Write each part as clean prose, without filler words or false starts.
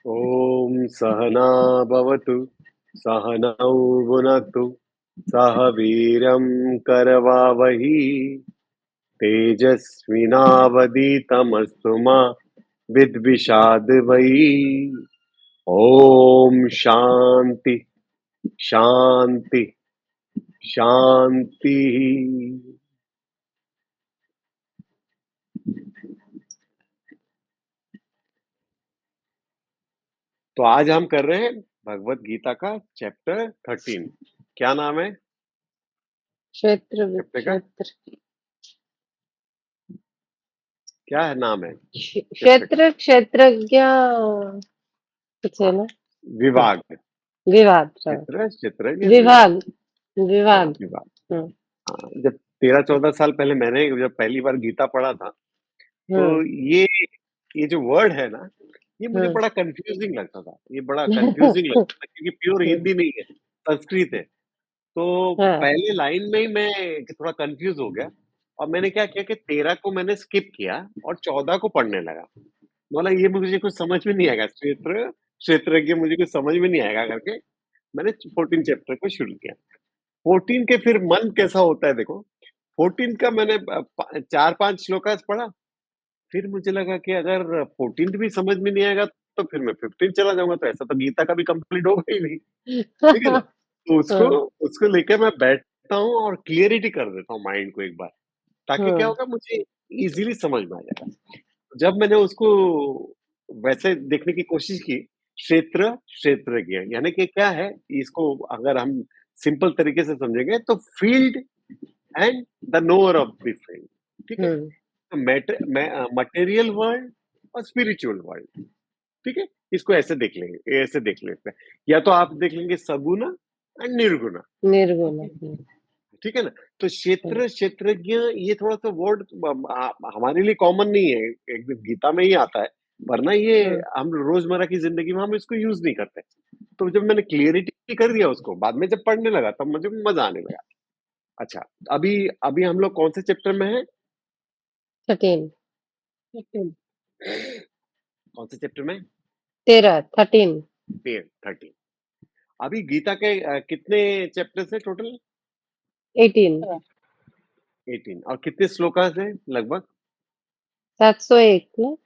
ॐ सहना भवतु सहनौ भुनक्तु सह वीरं करवावहि तेजस्विनावधीतमस्तु मा विद्विषाद्वै। ॐ शान्ति शान्ति शान्तिः। तो आज हम कर रहे हैं भगवत गीता का चैप्टर 13। क्या नाम है क्षेत्र चैप्टर का? विक्षेत्र क्या है नाम है चैप्टर का? क्षेत्र क्षेत्रज्ञ कुछ है हाँ, ना। विभाग। विभाग क्षेत्र क्षेत्र विभाग। विभाग हाँ, विभाग। विभाग। हम्म हाँ, जब 13-14 साल पहले मैंने जब पहली बार गीता पढ़ा था, तो हम्म ये जो वर्ड है ना, ये मुझे हम्म बड़ा कंफ्यूजिंग लगता था। ये बड़ा कंफ्यूजिंग लगता था क्योंकि प्योर हिंदी नहीं है, संस्कृत है। तो हाँ पहले लाइन में ही मैं थोड़ा कंफ्यूज हो गया और मैंने क्या किया कि 13 को मैंने स्किप किया और 14 को पढ़ने लगा। बोला ये मुझे कुछ समझ में नहीं आएगा, क्षेत्र क्षेत्रज्ञ मुझे कुछ समझ में नहीं आएगा करके मैंने 14 चैप्टर को शुरू किया। 14 के फिर मन कैसा होता है देखो, 14 का मैंने 4-5 श्लोकास पढ़ा, फिर मुझे लगा कि अगर 14th भी समझ में नहीं आएगा तो फिर मैं 15 चला जाऊँगा, तो ऐसा तो गीता का भी कंप्लीट होगा ही नहीं, ठीक है ना? तो उसको हम्म उसको लेके मैं बैठता हूँ और क्लैरिटी कर देता हूँ माइंड को एक बार, ताकि क्या हम्म होगा मुझे ईज़िली समझ में आ जाएगा। जब मैंने उसको वैसे देखने की कोशिश की, क्षेत्रज्ञ यानी कि क्या है, इसको अगर हम सिंपल तरीके से समझेंगे तो field and the knower of the field, ठीक है? हम्म तो मटेरियल वर्ल्ड और स्पिरिचुअल वर्ल्ड, ठीक है? इसको ऐसे देख लेंगे, ऐसे देख लेते हैं। या तो आप देख लेंगे सगुना एंड निर्गुणा, निर्गुण। ठीक है ना? तो क्षेत्रज्ञ ये थोड़ा-सा वर्ड हमारे लिए कॉमन नहीं है, एक गीता में ही आता है, वरना ये हम्म हम रोज़मर्रा की ज़िंदगी में हम इसको यूज़ नहीं करते। तो जब मैंने क्लैरिटी कर दिया उसको, बाद में जब पढ़ने लगा तब मुझे मज़ा आने लगा। अच्छा, अभी अभी हम लोग कौन से चैप्टर में हैं? 13 कौन से चैप्टर में? 13 13। अभी गीता के कितने चैप्टर्स हैं टोटल? 18 18। और कितने श्लोकास हैं लगभग? 701 ना।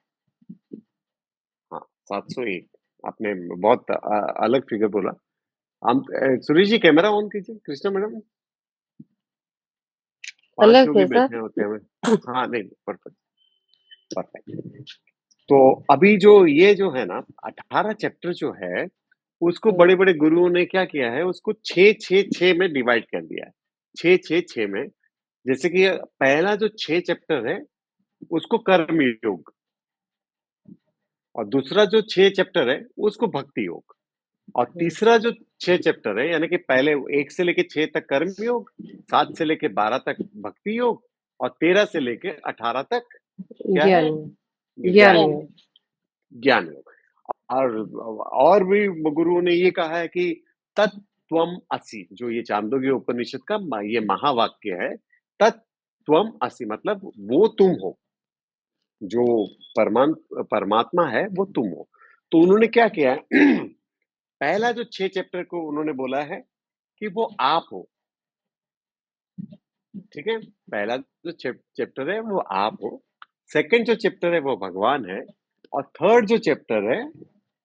हाँ, 701। आपने बहुत अलग फिगर बोला। हम सुरेश जी कैमरा ऑन कीजिए, कृष्णा मैडम। 5 अलग लोग ही है सर। बैठे होते हैं। हाँ, नहीं, परफेक्ट, परफेक्ट। तो अभी जो ये जो है ना 18 चैप्टर जो है, उसको हम्म बड़े-बड़े गुरुओं ने क्या किया है, उसको 6-6-6 में डिवाइड कर दिया है। 6-6-6 में, जैसे कि पहला जो 6 चैप्टर है, उसको कर्म योग, और दूसरा जो 6 चैप्टर है, उसको भक्ति योग, और हम्म तीसरा जो 6 चैप्टर है, यानी कि पहले 1 से लेके 6 तक कर्म योग, 7 से लेके 12 तक भक्ति योग, और 13 से लेके 18 तक क्या है? ज्ञान ज्ञान ज्ञान योग, ज्ञान योग। और भी गुरुओं ने ये कहा है कि तत्त्वम असि, जो ये चांदोग्य उपनिषद का ये महावाक्य है, तत्त्वम असि मतलब वो तुम हो, जो परमात्मा है वो तुम हो। तो उन्होंने क्या किया है पहला जो 6 चैप्टर को उन्होंने बोला है कि वो आप हो, ठीक है? पहला जो चैप्टर है वो आप हो, सेकंड जो चैप्टर है वो भगवान है, और थर्ड जो चैप्टर है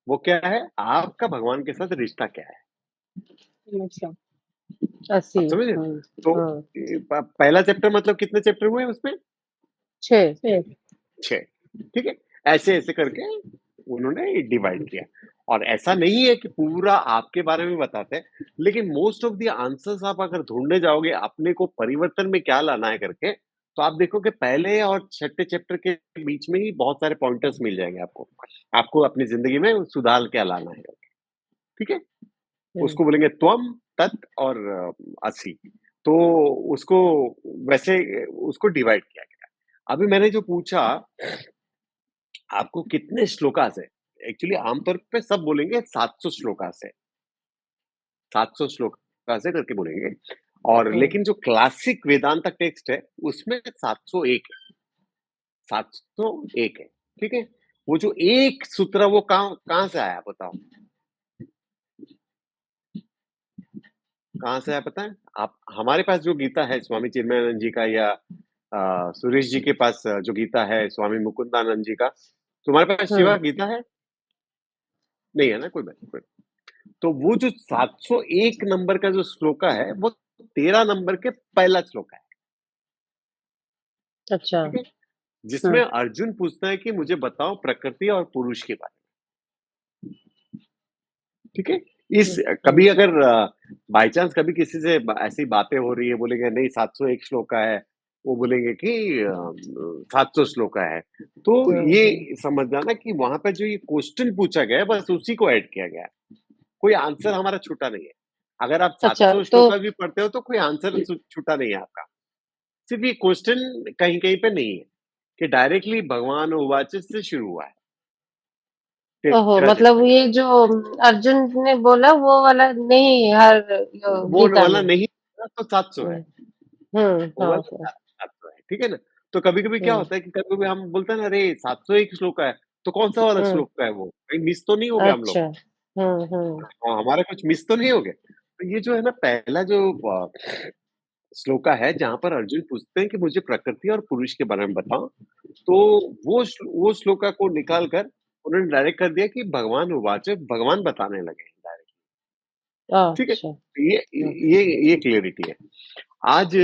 वो क्या है? आपका भगवान के साथ रिश्ता क्या है? अच्छा 80। आप समझे? तो हाँ पहला चैप्टर मतलब कितने चैप्टर हुए उसमें? 6। 6, ठीक है? ऐसे-ऐसे करके उन्होंने डिवाइड किया, और ऐसा नहीं है कि पूरा आपके बारे में बताते हैं, लेकिन मोस्ट ऑफ द आंसर्स आप अगर ढूँढने जाओगे अपने को परिवर्तन में क्या लाना है करके, तो आप देखोगे पहले और छठे चैप्टर के बीच में ही बहुत सारे पॉइंटर्स मिल जाएँगे आपको। आपको अपनी ज़िंदगी में सुधार क्या लाना है, ठीक है? हम्म उसको बोलेंगे त्वम, तत् और असि। तो उसको वैसे उसको डिवाइड किया गया। अभी मैंने जो पूछा आपको कितने श्लोकास है? एक्चुअली आमतौर पे सब बोलेंगे 700 श्लोकास है, 700 श्लोकास है करके बोलेंगे, और हम्म लेकिन जो क्लासिक वेदांत टेक्स्ट है, उसमें 701 है, 701 है, ठीक है? वो जो एक सूत्र वो कहाँ से आया बताओ? कहाँ से आया पता है? आप हमारे पास जो गीता है स्वामी चिन्मयानंद जी का या सुरेश जी के पास जो गीता है स्वामी मुकुंदानंद जी का, तुम्हारे पास शिवा हुँ, गीता है? नहीं है ना? कोई बात नहीं, कोई तो वो जो 701 नंबर का जो श्लोका है, वो 13 नंबर के पहला श्लोक है, अच्छा। ठीक है? जिसमें हुँ, अर्जुन पूछता है कि मुझे बताओ प्रकृति और पुरुष के बारे में, ठीक है? इस हुँ, हुँ, कभी अगर बाय चांस कभी किसी से ऐसी बातें हो रही है, बोलेंगे नहीं 701 श्लोका है, वो बोलेंगे कि 700 श्लोका है। तो हुँ, हुँ। ये समझ जाना कि वहाँ पे जो ये क्वेश्चन पूछा गया है, बस उसी को ऐड किया गया है। कोई आंसर हमारा छूटा नहीं है। अगर आप अच्छा, 700 तो श्लोका भी पढ़ते हो, तो कोई आंसर छूटा नहीं है आपका। सिर्फ ये क्वेश्चन कहीं-कहीं पे नहीं है, कि डायरेक्टली भगवान उवाच से शुरू हुआ है, ओहो! 13 मतलब चैप्टर का। ये जो अर्जुन ने बोला वो वाला नहीं है हर वो गीता वाला में? नहीं तो 700 है, हुँ, हुँ, वो हाँ, वाला हाँ। 700 है, ठीक है ना? तो कभी-कभी क्या हुँ, होता है कि कभी-कभी हम बोलते हैं ना, अरे 701 श्लोक है, तो कौन-सा वाला हुँ, श्लोक का है वो? कहीं मिस तो नहीं हो गया हम लोग? अच्छा। हुँ, हुँ, हाँ, हमारा कुछ मिस तो नहीं हो गया? तो ये जो है ना पहला जो श्लोका है जहाँ पर अर्जुन पूछते हैं कि मुझे प्रकृति और पुरुष के बारे में बताओ, तो वो श्लोका को निकाल कर उन्होंने डायरेक्ट कर दिया कि भगवान उवाच, भगवान बताने लगे डायरेक्ट, ठीक है? अच्छा। तो ये हुँ, ये ये क्लैरिटी है। आज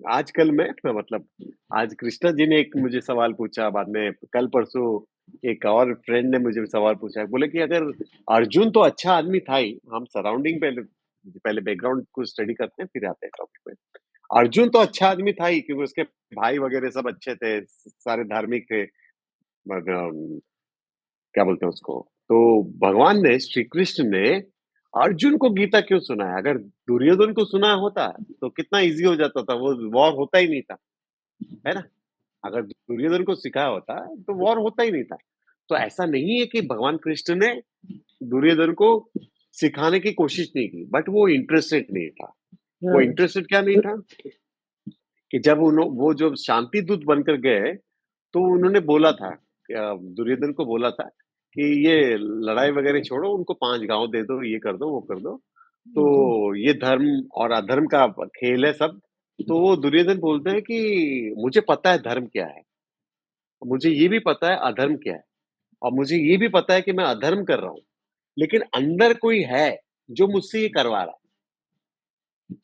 आजकल मैं मतलब आज कृष्णा जी ने एक मुझे सवाल पूछा, बाद में कल-परसों एक और फ्रेंड ने मुझे सवाल पूछा, बोले कि अगर अर्जुन तो अच्छा आदमी था ही, हम सराउंडिंग पहले पहले बैकग्राउंड को स्टडी करते हैं, फिर आते हैं टॉपिक पे। अर्जुन तो अच्छा आदमी था ही क्योंकि उसके भाई वगैरह सब अच्छे थे, सारे धार्मिक थे। बट क्या बोलते हैं उसको? तो भगवान ने श्री कृष्ण ने अर्जुन को गीता क्यों सुनाया? अगर दुर्योधन को सुनाया होता तो कितना ईज़ी हो जाता था, वो वॉर होता ही नहीं था, है ना? अगर दुर्योधन को सिखाया होता तो वॉर होता ही नहीं था। तो ऐसा नहीं है कि भगवान कृष्ण ने दुर्योधन को सिखाने की कोशिश नहीं की, बट वो इंटरेस्टेड नहीं था। वो हुँ, इंटरेस्टेड क्या नहीं था? कि जब वो जो शांति दूत बनकर गए, तो उन्होंने बोला था दुर्योधन को बोला था कि ये लड़ाई वगैरह छोड़ो, उनको 5 गाँव दे दो, ये कर दो, वो कर दो। हुँ, तो ये धर्म और अधर्म का खेल है सब। तो वो दुर्योधन बोलते हैं कि मुझे पता है धर्म क्या है, मुझे ये भी पता है अधर्म क्या है और मुझे ये भी पता है कि मैं अधर्म कर रहा हूँ, लेकिन अंदर कोई है जो मुझसे ये करवा रहा है,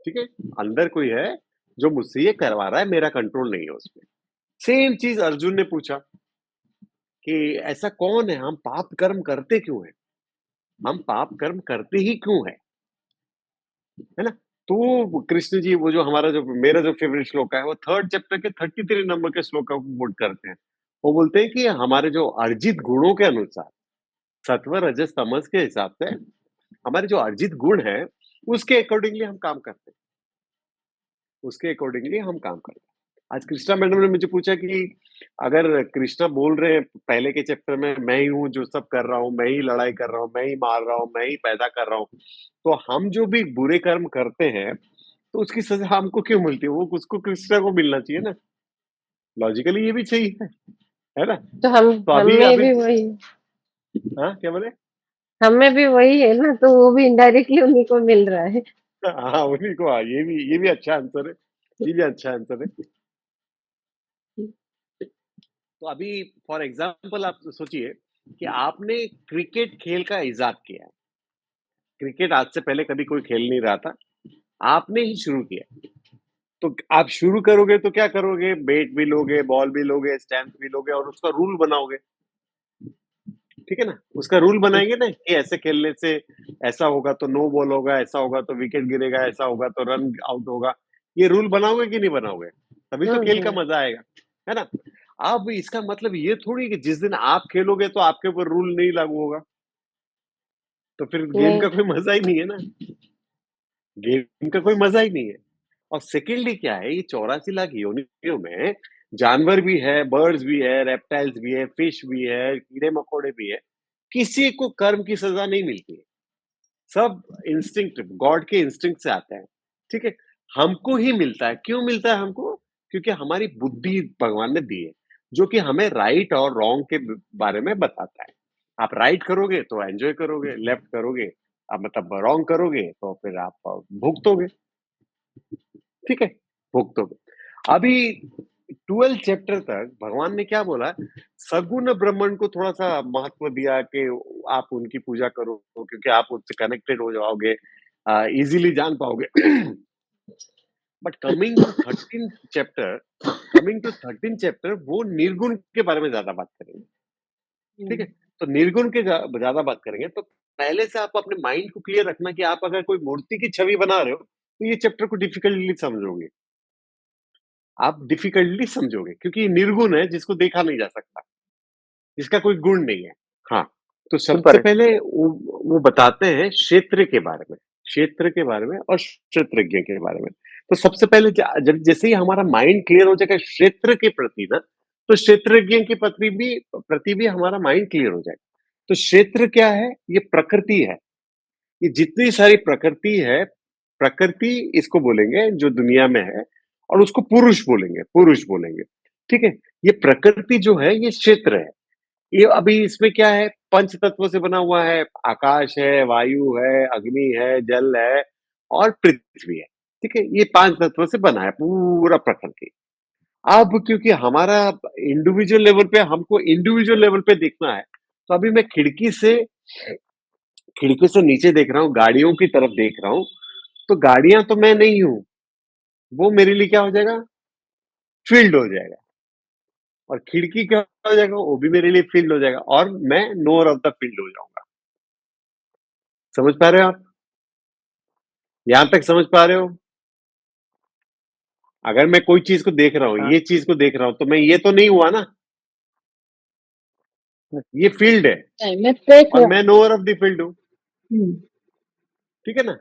ठीक है? अंदर कोई है जो मुझसे ये करवा रहा है, मेरा कंट्रोल नहीं है उसपे। सेम चीज़ अर्जुन ने पूछा कि ऐसा कौन है, हम पाप कर्म करते क्यों हैं? हम पाप कर्म करते ही क्यों हैं? है ना? तो कृष्ण जी वो जो हमारा जो मेरा जो फ़ेवरेट श्लोक है, वो 3rd चैप्टर के 33 नंबर के श्लोक को कोट करते हैं। वो बोलते हैं कि हमारे जो अर्जित गुणों के अनुसार, सत्व, रजस, तमस के हिसाब से हमारे जो अर्जित गुण हैं, उसके अकॉर्डिंगली हम काम करते हैं। उसके अकॉर्डिंगली हम काम करते हैं। आज कृष्णा मैडम ने मुझे पूछा कि अगर कृष्णा बोल रहे हैं पहले के चैप्टर में मैं ही हूँ जो सब कर रहा हूँ, मैं ही लड़ाई कर रहा हूँ, मैं ही मार रहा हूँ, मैं ही पैदा कर रहा हूँ। तो हम जो भी बुरे कर्म करते हैं, तो उसकी सज़ा हमको क्यों मिलती है? वो उसको कृष्णा को मिलना चाहिए ना। लॉजिकली ये भी सही है ना? तो हम तो अभी हमें अभी भी वही हाँ, क्या बोले? हमें भी वही है ना, तो वो भी इनडायरेक्टली उन्हीं को मिल रहा है। हाँ, उन्हीं को हाँ, ये भी अच्छा आंसर है। ये भी अच्छा आंसर है। तो अभी फॉर एग्जाम्पल आप सोचिए कि आपने क्रिकेट खेल का इजाद किया है। क्रिकेट आज से पहले कभी कोई खेल नहीं रहा था। आपने ही शुरू किया। तो आप शुरू करोगे तो क्या करोगे? बैट भी लोगे, बॉल भी लोगे, स्टैम्प भी लोगे और उसका रूल बनाओगे। ठीक है ना? उसका रूल हुँ, बनाएँगे ना कि ऐसे खेलने से ऐसा होगा तो नो बॉल होगा, ऐसा होगा तो विकेट गिरेगा, ऐसा होगा तो रन आउट होगा। ये रूल बनाओगे कि नहीं बनाओगे? तभी तो हुँ, खेल का हुँ, मज़ा आएगा। है ना? अब इसका मतलब ये थोड़ी है कि जिस दिन आप खेलोगे तो आपके ऊपर रूल नहीं लागू होगा। तो फिर गेम नहीं, का कोई मज़ा ही नहीं है ना। गेम का कोई मज़ा ही नहीं है। और सेकेंडली क्या है, ये 84 लाख योनियों में जानवर भी है, बर्ड्स भी है, रेप्टाइल्स भी है, फिश भी है, कीड़े-मकोड़े भी है। किसी को कर्म की सज़ा नहीं मिलती है। सब इंस्टिंक्ट गॉड के इंस्टिंक्ट से आता है, ठीक है? हमको ही मिलता है, क्यों मिलता है हमको? क्योंकि हमारी बुद्धि भगवान ने दी है। जो कि हमें राइट और रॉन्ग के बारे में बताता है। आप राइट करोगे तो एंजॉय करोगे, लेफ्ट करोगे मतलब रॉन्ग करोगे तो फिर आप भुगतोगे। ठीक है, भुगतोगे। अभी 12 चैप्टर तक भगवान ने क्या बोला, सगुण ब्रह्मन को थोड़ा-सा महत्व दिया कि आप उनकी पूजा करो क्योंकि आप उससे कनेक्टेड हो जाओगे, ईज़िली जान पाओगे। बट कमिंग टू 13 चैप्टर वो निर्गुण के बारे में ज़्यादा बात करेंगे, ठीक है? हुँ, तो निर्गुण के ज़्यादा बात करेंगे, तो पहले से आप अपने माइंड को क्लियर रखना कि आप अगर कोई मूर्ति की छवि बना रहे हो, तो ये चैप्टर को डिफिकल्टली समझोगे। आप डिफिकल्टली समझोगे क्योंकि ये निर्गुण है जिसको देखा नहीं जा सकता, जिसका कोई गुण नहीं है। हाँ, तो सबसे करेक्ट। पहले वो बताते हैं क्षेत्र के बारे में, क्षेत्र के बारे में और क्षेत्रज्ञ के बारे में। तो सबसे पहले जब जैसे ही हमारा माइंड क्लियर हो जाएगा क्षेत्र के प्रति ना, तो क्षेत्रज्ञ के प्रति भी हमारा माइंड क्लियर हो जाएगा। तो क्षेत्र क्या है? ये प्रकृति है। ये जितनी सारी प्रकृति है, प्रकृति इसको बोलेंगे जो दुनिया में है और उसको पुरुष बोलेंगे, ठीक है? ये प्रकृति जो है ये क्षेत्र है। ये अभी इसमें क्या है? पंच तत्व से बना हुआ है, आकाश है, वायु है, अग्नि है, जल है और पृथ्वी है, ठीक है? ये 5 तत्व से बना है पूरा प्रकृति। अब क्योंकि हमारा हमको इंडिविजुअल लेवल पे देखना है, तो अभी मैं खिड़की से नीचे देख रहा हूँ, गाड़ियों की तरफ देख रहा हूँ, तो गाड़ियाँ तो मैं नहीं हूँ, वो मेरे लिए क्या हो जाएगा? फ़ील्ड हो जाएगा और खिड़की क्या हो जाएगा? वो भी मेरे लिए फ़ील्ड हो जाएगा और मैं नोअर ऑफ द फ़ील्ड हो जाऊँगा। समझ पा रहे हो आप? यहाँ तक समझ पा रहे हो? अगर मैं कोई चीज़ को देख रहा हूँ, हाँ, ये चीज़ को देख रहा हूँ, तो मैं ये तो नहीं हुआ ना, ये फ़ील्ड है नहीं मैं देख और रहा मैं नोअर ऑफ द फ़ील्ड हूँ, हुँ, ठीक है ना?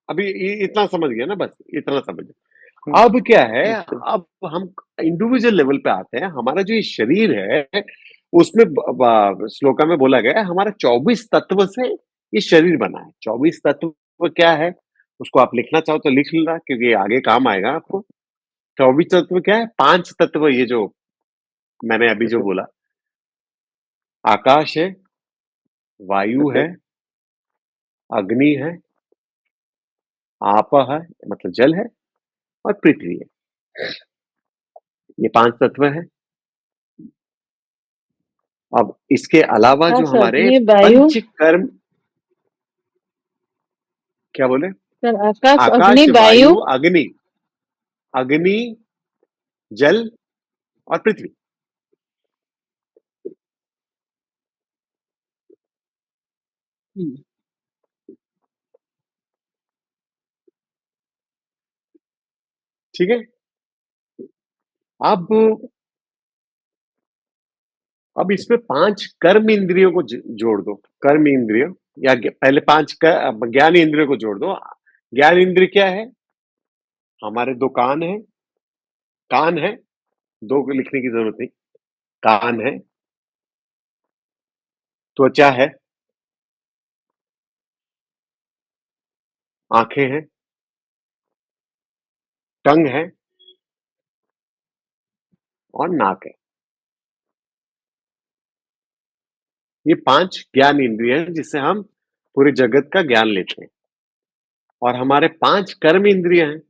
अभी इतना समझ गए ना बस, इतना समझ। हुँ, अब क्या है, बिल्कुल। अब हम इंडिविजुअल लेवल पे आते हैं। हमारा जो ये शरीर है, उसमें श्लोका में बोला गया है, हमारा 24 तत्व से ये शरीर बना है। 24 तत्व क्या है? उसको आप लिखना चाहो तो लिख लेना क्योंकि ये आगे काम आएगा आपको। 24 तत्व क्या है? 5 तत्व ये जो मैंने अभी जो ओके, बोला, आकाश है, वायु ओके, है, अग्नि है, आप है मतलब जल है और पृथ्वी है। ये 5 तत्व हैं। अब इसके अलावा जो आकाश, हमारे अग्नि, वायु पंच कर्म, क्या बोले? सर आकाश, अग्नि, आकाश, वायु वायु, अग्नि, जल और पृथ्वी। हुँ, ठीक है? अब अब इसमें 5 कर्म इंद्रियों को जोड़ दो। कर्म इंद्रिय या पहले 5 ज्ञान इंद्रियों को जोड़ दो। ज्ञान इंद्रिय क्या है? हमारे 2 कान है, 2 को लिखने की जरूरत नहीं। कान है, त्वचा है, आंखें हैं, टंग है और नाक है। ये 5 ज्ञान इंद्रिय हैं जिससे हम पूरे जगत का ज्ञान लेते हैं और हमारे 5 कर्म इंद्रिय हैं।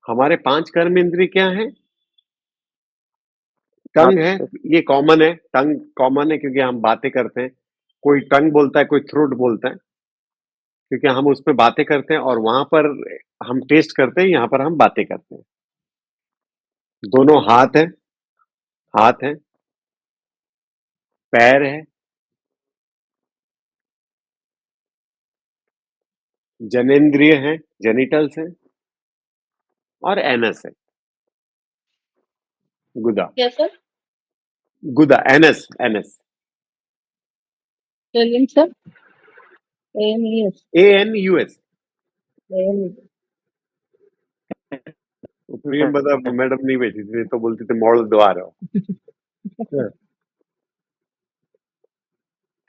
हमारे 5 कर्म इंद्रिय क्या हैं? टंग हाथ है, से, ये कॉमन है, टंग कॉमन है क्योंकि हम बातें करते हैं। कोई टंग बोलता है, कोई थ्रोट बोलता है, क्योंकि हम उस पे बातें करते हैं और वहाँ पर हम टेस्ट करते हैं, यहाँ पर हम बातें करते हैं। दोनों हाथ है, पैर है, जनेंद्रिय है, जेनिटल्स है और एनस है, गुदा। क्या sir? Anus, anus, spelling sir? AMES, ANUS। AM Priyam बता मैडम नहीं भेजी थी, तो बोलती थी मॉडल दो आ रहा हो। हाँ,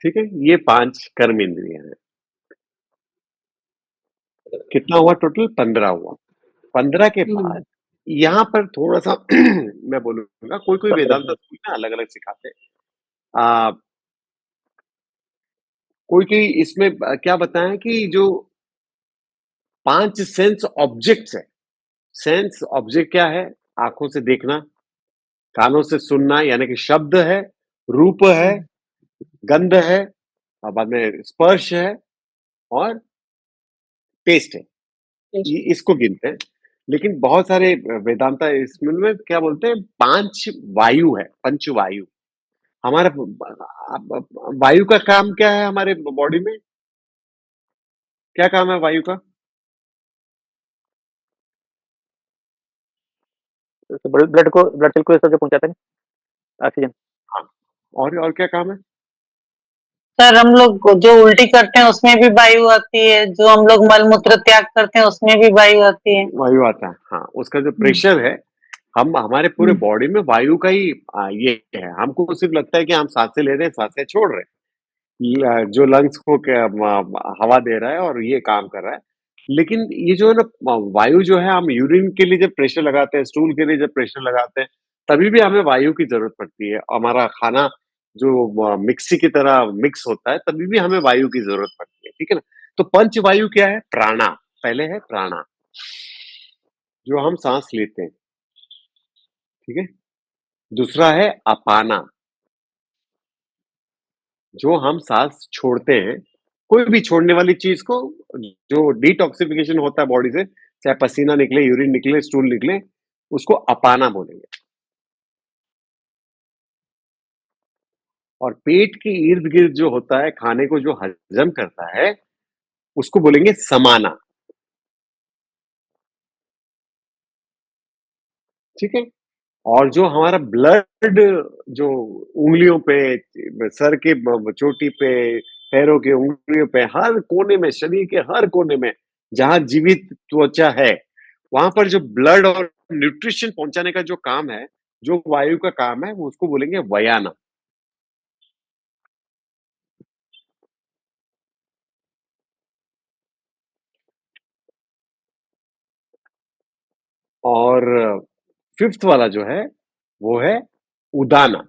ठीक है, ये 5 कर्म इंद्रिय हैं। कितना हुआ टोटल? 15 हुआ। 15 के हुँ, बाद यहाँ पर थोड़ा-सा मैं बोलूँगा कोई-कोई वेदांत कंप्रेशन। स्कूल में अलग-अलग सिखाते हैं। अ, कोई-कोई इसमें क्या बताएँ कि जो 5 सेंस ऑब्जेक्ट्स है, सेंस ऑब्जेक्ट क्या है? आँखों से देखना, कानों से सुनना यानी कि शब्द है, रूप है, हुँ, गंध है और बाद में स्पर्श है और टेस्ट है। टेस्ट इसको गिनते हैं। लेकिन बहुत सारे वेदांता इसमें में क्या बोलते हैं 5 वायु है, पंचवायु। हमारा वायु का काम क्या है हमारे बॉडी में? क्या काम है वायु का? तो ब्लड को, ब्लड सेल को ये सब जो पहुँचाते हैं ऑक्सीजन। हाँ, और क्या काम है? सर हम लोग जो उल्टी करते हैं उसमें भी वायु आती है, जो हम लोग मल मूत्र त्याग करते हैं उसमें भी वायु आती है। वायु आता है, हाँ, उसका जो हुँ, प्रेशर है, हम हमारे पूरे हुँ, बॉडी में वायु का ही ये है। हमको सिर्फ लगता है कि हम साँसें ले रहे हैं, साँसें छोड़ रहे हैं। जो लंग्स को क्या हवा दे रहा है और ये काम कर रहा है। लेकिन ये जो है ना वायु जो है हम यूरिन के लिए जब प्रेशर लगाते हैं, स्टूल के लिए जब प्रेशर लगाते हैं, तभी भी हमें वायु की ज़रूरत पड़ती है। हमारा खाना जो मिक्सी की तरह मिक्स होता है, तभी भी हमें वायु की ज़रूरत पड़ती है, ठीक है ना? तो पंच वायु क्या है? प्राणा, पहले है प्राणा, जो हम साँस लेते हैं, ठीक है? दूसरा है अपाना, जो हम साँस छोड़ते हैं, कोई भी छोड़ने वाली चीज़ को जो डिटॉक्सिफिकेशन होता है बॉडी से, चाहे पसीना निकले, यूरिन निकले, स्टूल निकले, उसको अपाना बोलेंगे। और पेट के इर्द-गिर्द जो होता है, खाने को जो हज़म करता है, उसको बोलेंगे समाना, ठीक है? और जो हमारा ब्लड जो उँगलियों पे, सर के चोटी पे, पैरों की उँगलियों पे, हर कोने में, शरीर के हर कोने में, जहाँ जीवित त्वचा है, वहाँ पर जो ब्लड और न्यूट्रिशन पहुँचाने का जो काम है, जो वायु का काम है, वो उसको बोलेंगे वयाना। और 5th वाला जो है, वो है उदाना,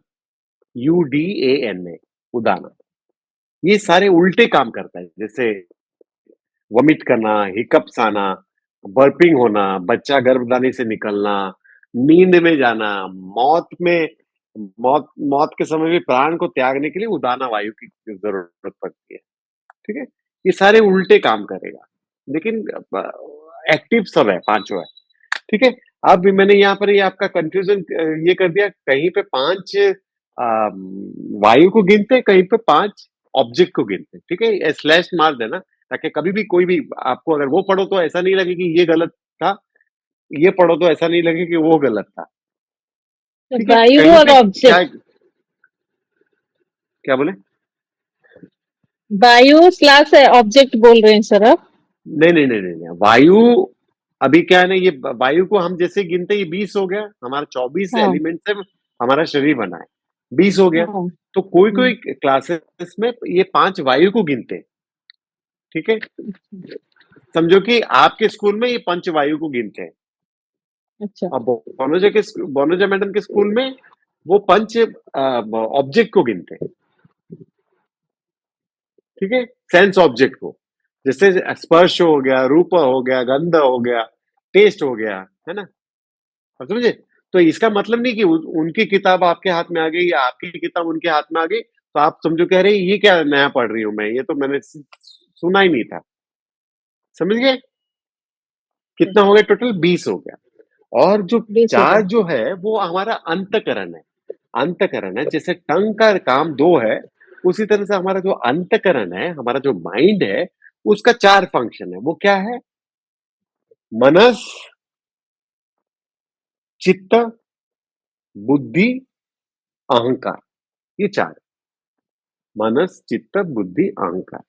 UDANA, उदाना। ये सारे उल्टे काम करता है, जैसे वॉमिट करना, हिकअप्स आना, बर्पिंग होना, बच्चा गर्भधानी से निकलना, नींद में जाना, मौत में मौत मौत के समय भी प्राण को त्यागने के लिए उदाना वायु की ज़रूरत पड़ती है, ठीक है? ये सारे उल्टे काम करेगा, लेकिन एक्टिव सब है, पाँचों है, ठीक है? अब मैंने यहाँ पर ये आपका कन्फ्यूज़न ये कर दिया, कहीं पे 5 वायु को गिनते हैं, कहीं पे 5 ऑब्जेक्ट को गिनते हैं, ठीक है? स्लैश मार देना, ताकि कभी भी कोई भी आपको अगर वो पढ़ो तो ऐसा नहीं लगे कि ये गलत था, ये पढ़ो तो ऐसा नहीं लगे कि वो गलत था, तो ठीक है? वायु कहीं और पे क्या ऑब्जेक्ट, क्या बोले? वायु स्लैश ऑब्जेक्ट बोल रहे हैं सर आप? नहीं। वायु अभी क्या है ना, ये वायु को हम जैसे गिनते हैं, ये 20 हो गया, हमारा 24 हाँ, एलिमेंट से हमारा शरीर बना है, 20 हो गया। हाँ, तो हुँ, कोई-कोई क्लासेस में ये 5 वायु को गिनते हैं, ठीक है? समझो कि आपके स्कूल में ये पंच वायु को गिनते हैं। अच्छा, अब बोनोजा मैडम के स्कूल में वो पंच ऑब्जेक्ट को गिनते हैं, ठीक है? सेंस ऑब्जेक्ट को। जैसे स्पर्श हो गया, रूप हो गया, गंध हो गया, टेस्ट हो गया, है ना? आप समझे? तो इसका मतलब नहीं कि उनकी किताब आपके हाथ में आ गई या आपकी किताब उनके हाथ में आ गई, तो आप समझो कह रहे हैं ये क्या नया पढ़ रही हूँ मैं, ये तो मैंने सुना ही नहीं था। समझ गए? कितना हो गया टोटल? 20 हो गया। और जो 20 हो 4 गया। जो है वो हमारा अंतःकरण है। अंतःकरण है, जैसे टंग का काम 2 है, उसी तरह से हमारा जो अंतःकरण है, हमारा जो माइंड है, उसका 4 फंक्शन है। वो क्या है? मनस, चित्त, बुद्धि, अहंकार। ये 4 मनस, चित्त, बुद्धि, अहंकार।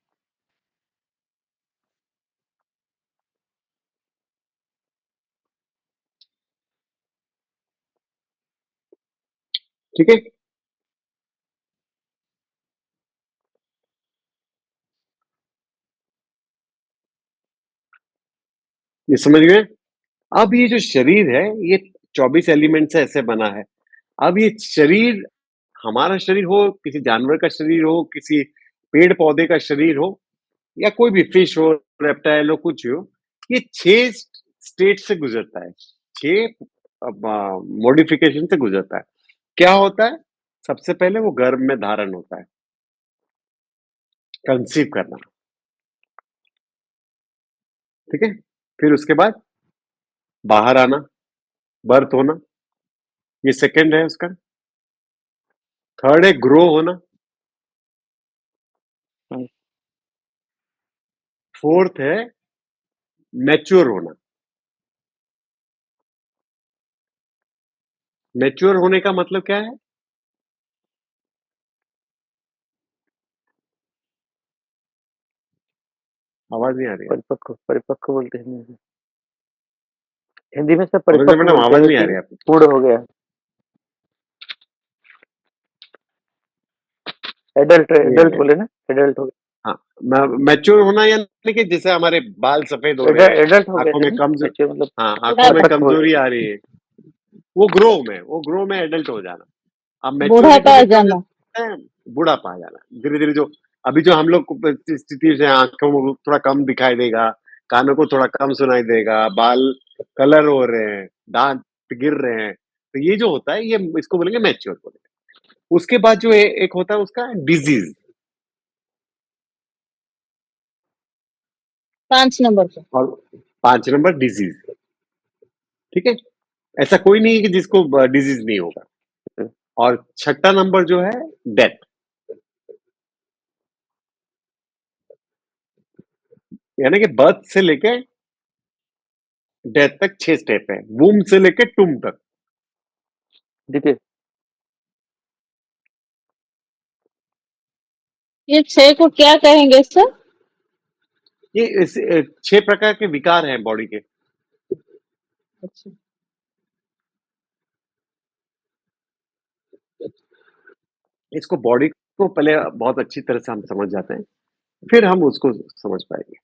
ठीक है? ये समझ गए? अब ये जो शरीर है, ये 24 एलिमेंट से ऐसे बना है। अब ये शरीर, हमारा शरीर हो, किसी जानवर का शरीर हो, किसी पेड़-पौधे का शरीर हो, या कोई भी फिश हो, रेप्टाइल हो, कुछ भी हो, ये 6 स्टेट से गुज़रता है। 6 मॉडिफिकेशन से गुज़रता है। क्या होता है? सबसे पहले वो गर्भ में धारण होता है, कंसीव करना, ठीक है? फिर उसके बाद बाहर आना, बर्थ होना, ये सेकंड है उसका। थर्ड है ग्रो होना। हुँ। फोर्थ है मैच्योर होना। मैच्योर होने का मतलब क्या है? आवाज़ नहीं आ रही है। परिपक्व बोलते हैं हिंदी में। हिंदी में सर औरंगज़ेब परिपक्व मैडम, बोलते आवाज़ हैं नहीं आ कि रही है आपकी। पूर्ण हो गया। एडल्ट एडल्ट ये बोले ना? एडल्ट हो हाँ, मैच्योर होना यानी कि जैसे हमारे बाल सफ़ेद हो गया। रहे हैं, एडल्ट हो गए आँखों थे में ना? कमज़ो मैच्योर मतलब हाँ, आँखों में परिपक्व हो कमज़ोरी गए। आ रही है, वो ग्रो में एडल्ट हो जाना। अब मैच्योरिटी बुढ़ापा आ में क्या हो जाना। जाता है? बूढ़ापा आ जाना। धीरे-धीरे जो अभी जो हम लोग को स्थिति से आँखों को थोड़ा कम दिखाई देगा, कानों को थोड़ा कम सुनाई देगा, बाल कलर हो रहे हैं, दाँत गिर रहे हैं, तो ये जो होता है, ये इसको बोलेंगे मैच्योर बोलेंगे। उसके बाद जो एक होता है उसका डिज़ीज़। 5 नंबर पे। और 5 नंबर डिज़ीज़, ठीक है? ऐसा कोई नहीं है कि जिसको डिज़ीज़ नहीं होगा। हुँ। और छठा नंबर जो है डेथ, यानी कि बर्थ से लेके डेथ तक 6 स्टेप है। वूम्ब से लेके टूम्ब तक। देखिए ये 6 को क्या कहेंगे सर? ये 6 प्रकार के विकार हैं बॉडी के। अच्छा। इसको बॉडी को पहले बहुत अच्छी तरह से हम समझ जाते हैं, फिर हम उसको समझ पाएँगे।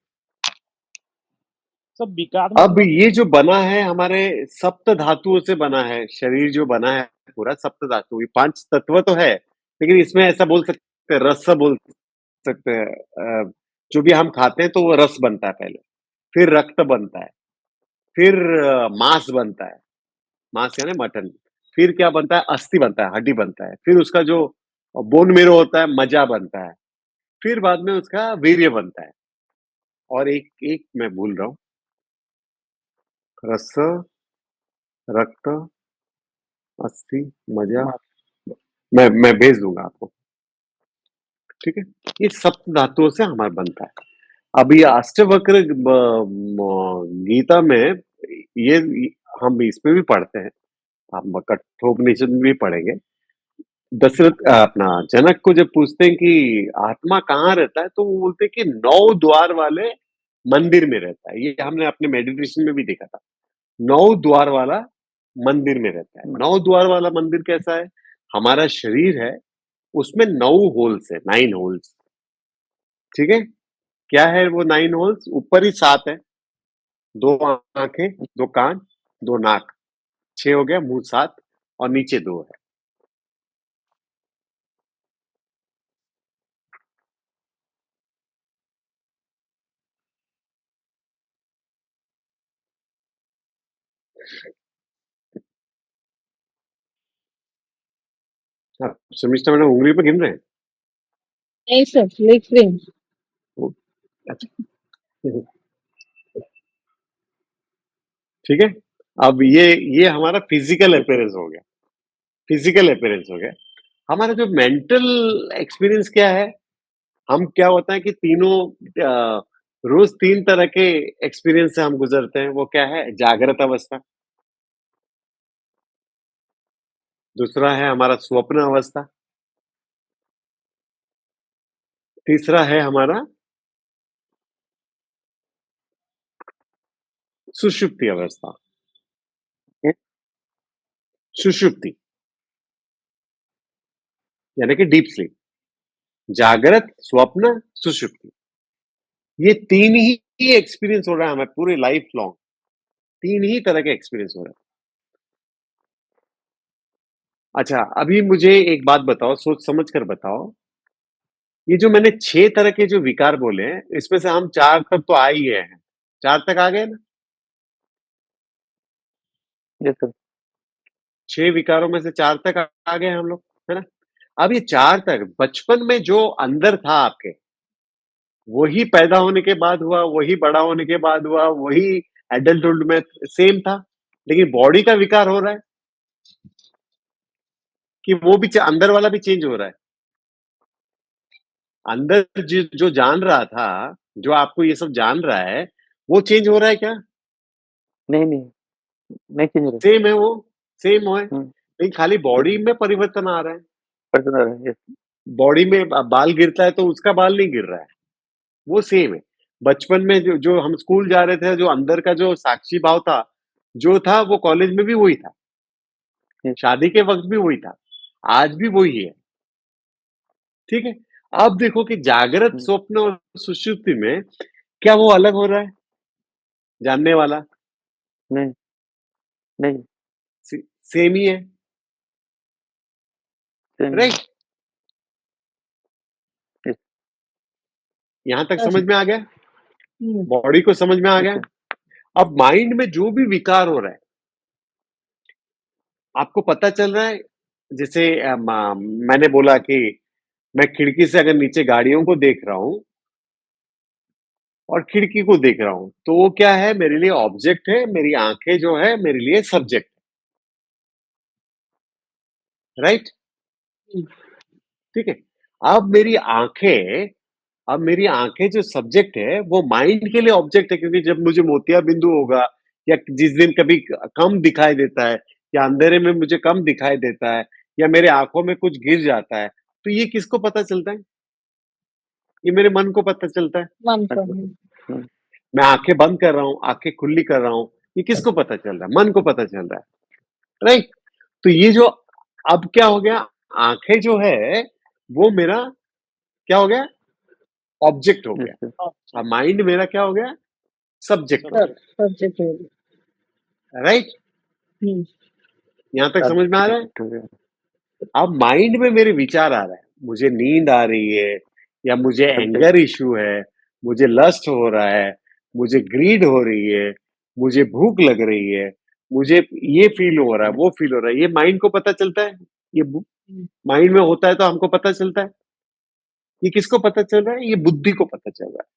सब विकार अब मतलब ये जो बना है हमारे सप्त धातुओं से बना है, शरीर जो बना है पूरा सप्त धातु, ये 5 तत्व तो है, लेकिन इसमें ऐसा बोल सकते हैं, रस बोल सकते हैं। जो भी हम खाते हैं तो वो रस बनता है पहले, फिर रक्त बनता है, फिर मांस बनता है, मांस यानी मटन, फिर क्या बनता है? अस्थि बनता है, हड्डी बनता है, फिर उसका जो बोन मैरो होता है, मज्जा बनता है, फिर बाद में उसका वीर्य बनता है, और एक मैं भूल रहा हूँ, रस, रक्त, अस्थि, मज्जा, मा मैं भेज दूँगा आपको, ठीक है? ये सप्त धातुओं से हमारा बनता है। अब ये अष्टवक्र गीता में ये हम इसमें भी पढ़ते हैं, हम कठोपनिषद में भी पढ़ेंगे। दशरथ अपना जनक को जब पूछते हैं कि आत्मा कहाँ रहता है, तो वो बोलते हैं कि 9 द्वार वाले मंदिर में रहता है। ये हमने अपने मेडिटेशन में भी देखा था। 9 द्वार वाला मंदिर में रहता है। 9 द्वार वाला मंदिर कैसा है? हमारा शरीर है, उसमें 9 होल्स है, 9 होल्स, ठीक है? क्या है वो 9 होल्स? ऊपर ही 7 है, 2 आँखें, 2 कान, 2 नाक, 6 हो गया, मुँह 7 और नीचे 2 है। शर्मिष्ठा मैडम उँगली पे गिन रहे हैं? नहीं सर, लिख रही हूँ। ओ, अच्छा। ठीक है? अब ये हमारा फिज़िकल अपीयरेंस हो गया, फिज़िकल अपीयरेंस हो गया। हमारा जो मेंटल एक्सपीरियंस क्या है? हम क्या होता है कि तीनों रोज़ 3 तरह के एक्सपीरियंस से हम गुज़रते हैं, वो क्या है? जागृत अवस्था, दूसरा है हमारा स्वप्न अवस्था, तीसरा है हमारा सुषुप्ति अवस्था, ये सुषुप्ति यानी कि डीप स्लीप, जागृत, स्वप्न, सुषुप्ति। ये 3 ही एक्सपीरियंस हो रहा है हमें पूरी लाइफ लॉन्ग। 3 ही तरह के एक्सपीरियंस हो रहा है। अच्छा, अभी मुझे एक बात बताओ, सोच समझ कर बताओ, ये जो मैंने 6 तरह के जो विकार बोले हैं, इसमें से हम 4 तक तो आ ही गए हैं। 4 तक आ गए ना? Yes sir. 6 विकारों में से 4 तक आ गए हम लोग, है ना? अब ये 4 तक बचपन में जो अंदर था आपके, वही पैदा होने के बाद हुआ, वही बड़ा होने के बाद हुआ, वही एडल्टहुड में सेम था, लेकिन बॉडी का विकार हो रहा है कि वो भी अंदर वाला भी चेंज हो रहा है। अंदर जो जान रहा था, जो आपको ये सब जान रहा है, वो चेंज हो रहा है क्या? नहीं, नहीं, नहीं चेंज हो रहा सेम है वो, सेम है, है। लेकिन खाली बॉडी में परिवर्तन आ रहा है। पर्सन आ रहा है, यस। बॉडी में बाल गिरता है तो उसका बाल नहीं गिर रहा है, वो सेम है। बचपन में जो जो हम स्कूल जा रहे थे, जो अंदर का जो साक्षी भाव था, जो था वो कॉलेज में भी वही था, यस। शादी के वक्त भी वही था, आज भी वही है। ठीक है? अब देखो कि जागृत, हुँ, स्वप्न और सुषुप्ति में क्या वो अलग हो रहा है? जानने वाला नहीं, नहीं, सेम ही है, सेम ही है। राइट? यस, यहां तक सर समझ में आ गया? हम्म, बॉडी को समझ में आ यस गया? सर। अब माइंड में जो भी विकार हो रहा है, आपको पता चल रहा है? जैसे मैंने बोला कि मैं खिड़की से अगर नीचे गाड़ियों को देख रहा हूं और खिड़की को देख रहा हूं, तो वो क्या है? मेरे लिए ऑब्जेक्ट है, मेरी आंखें जो है मेरे लिए सब्जेक्ट, राइट? हम्म, ठीक है? अब मेरी आंखें अब मेरी आंखें जो सब्जेक्ट है, वो माइंड के लिए ऑब्जेक्ट है, क्योंकि जब मुझे मोतिया बिंदु होगा, या जिस दिन कभी कम दिखाई देता है, या अंधेरे में मुझे कम दिखाई देता है, या मेरे आंखों में कुछ गिर जाता है, तो ये किसको पता चलता है? ये मेरे मन को पता चलता है। मन को अच्छा। हुँ, मैं आंखें बंद कर रहा हूँ, आंखें खुली कर रहा हूँ, ये किसको पता चल रहा है? मन को पता चल रहा है, राइट? तो ये जो अब क्या हो गया, आंखें जो है वो मेरा क्या हो गया? ऑब्जेक्ट हो यस गया। सर। अब माइंड मेरा क्या हो गया? सब्जेक्ट हो सर गया, सब्जेक्ट हो राइट? गया। यहां तक समझ में आ रहा है? सब्जेक्ट हो गया। अब माइंड में मेरे विचार आ रहा है, मुझे नींद आ रही है, या मुझे सब्जेक्ट। एंगर इशू है, मुझे लस्ट हो रहा है, मुझे ग्रीड हो रही है, मुझे भूख लग रही है, मुझे ये फील हो रहा है, हुँ, वो फील हो रहा है, ये माइंड को पता चलता है। ये हम्म, माइंड में होता है तो हमको पता चलता है। ये किसको पता चल रहा है? ये बुद्धि को पता चल रहा है।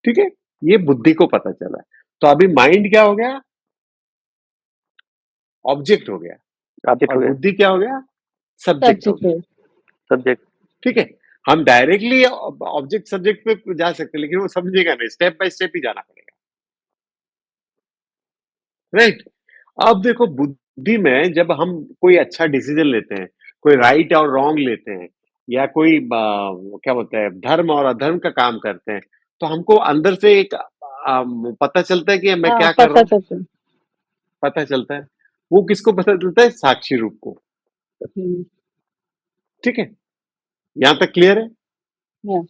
ठीक है? ये बुद्धि को पता चल रहा है। तो अभी माइंड क्या हो गया? ऑब्जेक्ट हो गया, ऑब्जेक्ट और हो गया। बुद्धि क्या हो गया? सब्जेक्ट हो सब्जेक्ट गया। हो सब्जेक्ट। ठीक है? हम डायरेक्टली ऑब्जेक्ट सब्जेक्ट पे जा सकते हैं, लेकिन वो समझेगा नहीं, स्टेप बाय स्टेप ही जाना पड़ेगा, राइट? अब देखो, बुद्धि में जब हम कोई अच्छा डिसीजन लेते हैं, कोई राइट और रॉन्ग लेते हैं, या कोई क्या बोलते हैं, धर्म और अधर्म का काम करते हैं, तो हमको अंदर से एक पता चलता है कि मैं हाँ क्या कर रहा पता हूँ, चलता है। पता चलता है। वो किसको पता चलता है? साक्षी रूप को। हम्म, ठीक है? यहां तक क्लियर है? हाँ,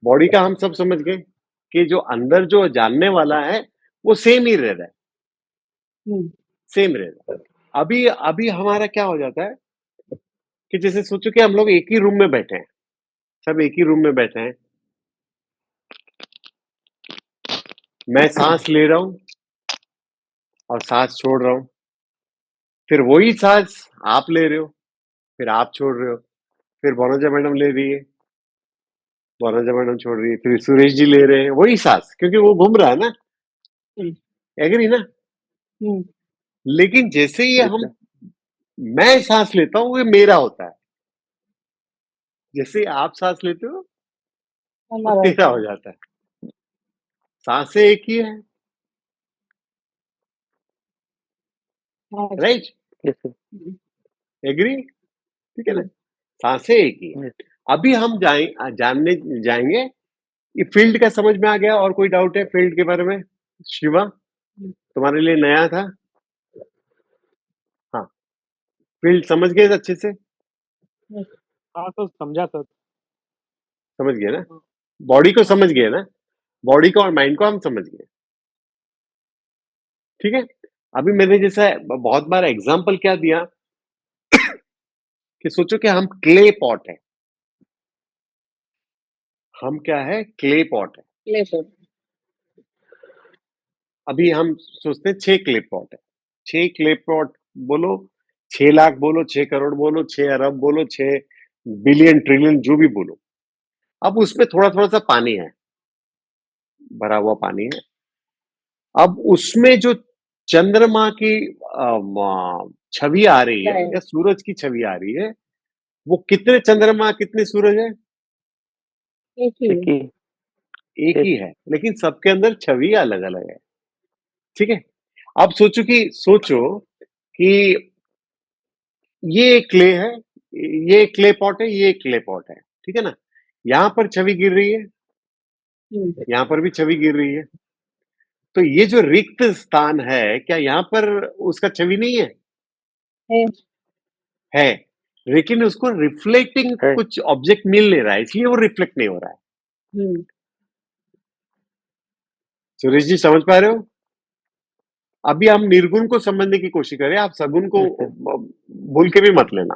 बॉडी का हम सब समझ गए कि जो अंदर जो जानने वाला है, वो सेम ही रह रहा है, हम्म, सेम रह रहा है। अभी अभी हमारा क्या हो जाता है कि जैसे सोचो कि हम लोग एक ही रूम में बैठे हैं, सब एक ही रूम में बैठे हैं, मैं सांस ले रहा हूं और सांस छोड़ रहा हूं, फिर वही सांस आप ले रहे हो, फिर आप छोड़ रहे हो, फिर वनजा मैडम ले रही है, वनजा मैडम छोड़ रही है, फिर सुरेश जी ले रहे हैं वही सांस, क्योंकि वो घूम रहा है ना, हम्म, एग्री ना? हम्म, लेकिन जैसे ही यस हम सर। मैं सांस लेता हूं, वो मेरा होता है, जैसे ही आप सांस लेते हो, वो हमारा तेरा होता हो है। जाता है। सांसें एक ही है, हाँ जी। Right? Yes sir. Hmm, agree? ठीक है ना? हम्म, सांसें एक ही है। यस। अभी हम जानने जाएंगे, ये फील्ड का समझ में आ गया? और कोई डाउट है फील्ड के बारे में? शिवा, तुम्हारे लिए नया था? हाँ, फील्ड समझ गए अच्छे से? हम्म, हाँ तो समझा सर। समझ गए ना? बॉडी को समझ गए ना? बॉडी को और माइंड को हम समझ गए, ठीक है? अभी मैंने जैसा बहुत बार एग्ज़ाम्पल क्या दिया कि सोचो कि हम क्ले पॉट हैं। हम क्या है? क्ले पॉट है। Clay pot. अभी हम सोचते हैं 6 क्ले पॉट है। 6 क्ले पॉट बोलो, 6 लाख बोलो, 6 करोड़ बोलो, 6 अरब बोलो, 6 बिलियन, ट्रिलियन जो भी बोलो। अब उसमें थोड़ा-थोड़ा सा पानी है, भरा हुआ पानी है। अब उसमें जो चंद्रमा की छवि आ रही है राइट। या सूरज की छवि आ रही है, वो कितने चंद्रमा, कितने सूरज है? एक ही एक है। ही एक एक ही है, लेकिन सबके अंदर छवि अलग-अलग है। ठीक है? अब सोचो कि ये एक क्ले है, ये एक क्ले पॉट है, ये एक क्ले पॉट है। ठीक है ना? यहाँ पर छवि गिर रही है, हुँ, यहाँ पर भी छवि गिर रही है। तो ये जो रिक्त स्थान है, क्या यहाँ पर उसका छवि नहीं है? है। है, लेकिन उसको रिफ्लेक्टिंग है। कुछ ऑब्जेक्ट मिल नहीं रहा है, इसलिए वो रिफ्लेक्ट नहीं हो रहा है। हुँ, सुरेश जी समझ पा रहे हो? अभी हम निर्गुण को समझने की कोशिश करें, आप सगुण को यस सर। भूल के भी मत लेना।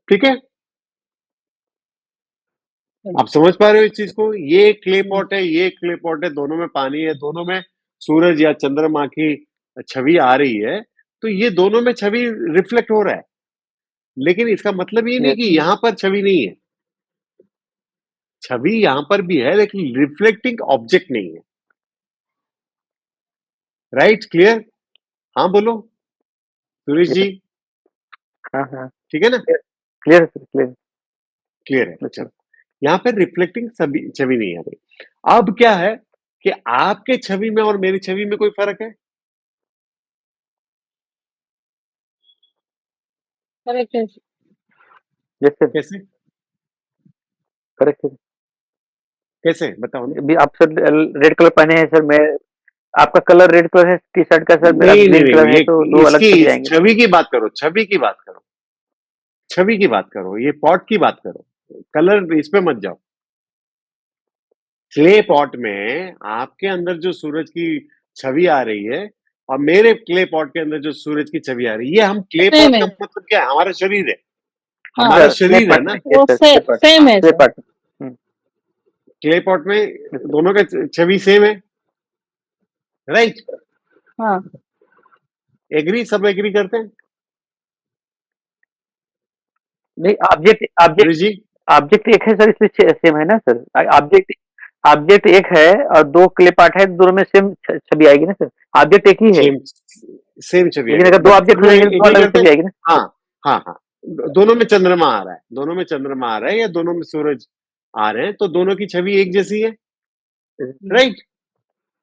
ठीक है? हुँ, आप समझ पा रहे हो इस चीज़ को? ये एक क्ले हुँ, पॉट है, ये एक क्ले पॉट है, दोनों में पानी है, दोनों में सूरज या चंद्रमा की छवि आ रही है, तो ये दोनों में छवि रिफ्लेक्ट हो रहा है। लेकिन इसका मतलब ये नहीं यस। कि यहाँ पर छवि नहीं है। छवि यहाँ पर भी है, लेकिन रिफ्लेक्टिंग ऑब्जेक्ट नहीं है। राइट? क्लियर? हाँ बोलो, सुरेश यस। जी, हाँ, हाँ। ठीक है ना? क्लियर क्लियर है सर, क्लियर है। क्लियर है, यस सर। चलो। यहाँ पे रिफ्लेक्टिंग छवि नहीं है भाई। अब क्या है कि आपके छवि में और मेरी छवि में कोई फ़र्क है? करेक्ट है। यस सर, कैसे? करेक्ट है। कैसे? बताओ ना? अभी आप सर रेड कलर पहने हैं सर, मैं आपका कलर रेड कलर है टी-शर्ट का सर, मेरा नहीं, नहीं, ग्रीन नहीं, कलर नहीं, है, तो ये 2 अलग इसकी छवि इस आएँगे ना। छवि की बात करो, छवि की बात करो, छवि की बात करो, ये पॉट की बात करो। कलर इस पे मत जाओ। क्ले पॉट में आपके अंदर जो सूरज की छवि आ रही है और मेरे क्ले पॉट के अंदर जो सूरज की छवि आ रही है, ये हम क्ले सेम पॉट का है। मतलब क्या है? हमारा शरीर है। हाँ, हमारा सर क्ले शरीर है पॉट ना? में यस वो सर, क्ले पॉट, सेम हाँ, है क्ले सर। पॉट। हुँ, क्ले पॉट में यस सर। दोनों का छवि सेम है, राइट? हाँ, एग्री, सब एग्री करते हैं? नहीं, object object Suresh ji, object एक है सर, इसलिए सेम है ना सर। ऑब्जेक्ट ऑब्जेक्ट एक है और 2 क्ले पार्ट है, दोनों में सेम छवि आएगी ना सर। ऑब्जेक्ट एक ही है, सेम सेम छवि लेकिन आएगी, अगर 2 बट ऑब्जेक्ट सब हो लोग जाएंगे तो 2 एग्री अलग करते हैं? छवि आएगी ना। हाँ, हाँ, हाँ। दोनों में चंद्रमा आ रहा है, दोनों में चंद्रमा आ रहा है या दोनों में सूरज आ रहे हैं, तो दोनों की छवि एक जैसी है, हुँ, राइट?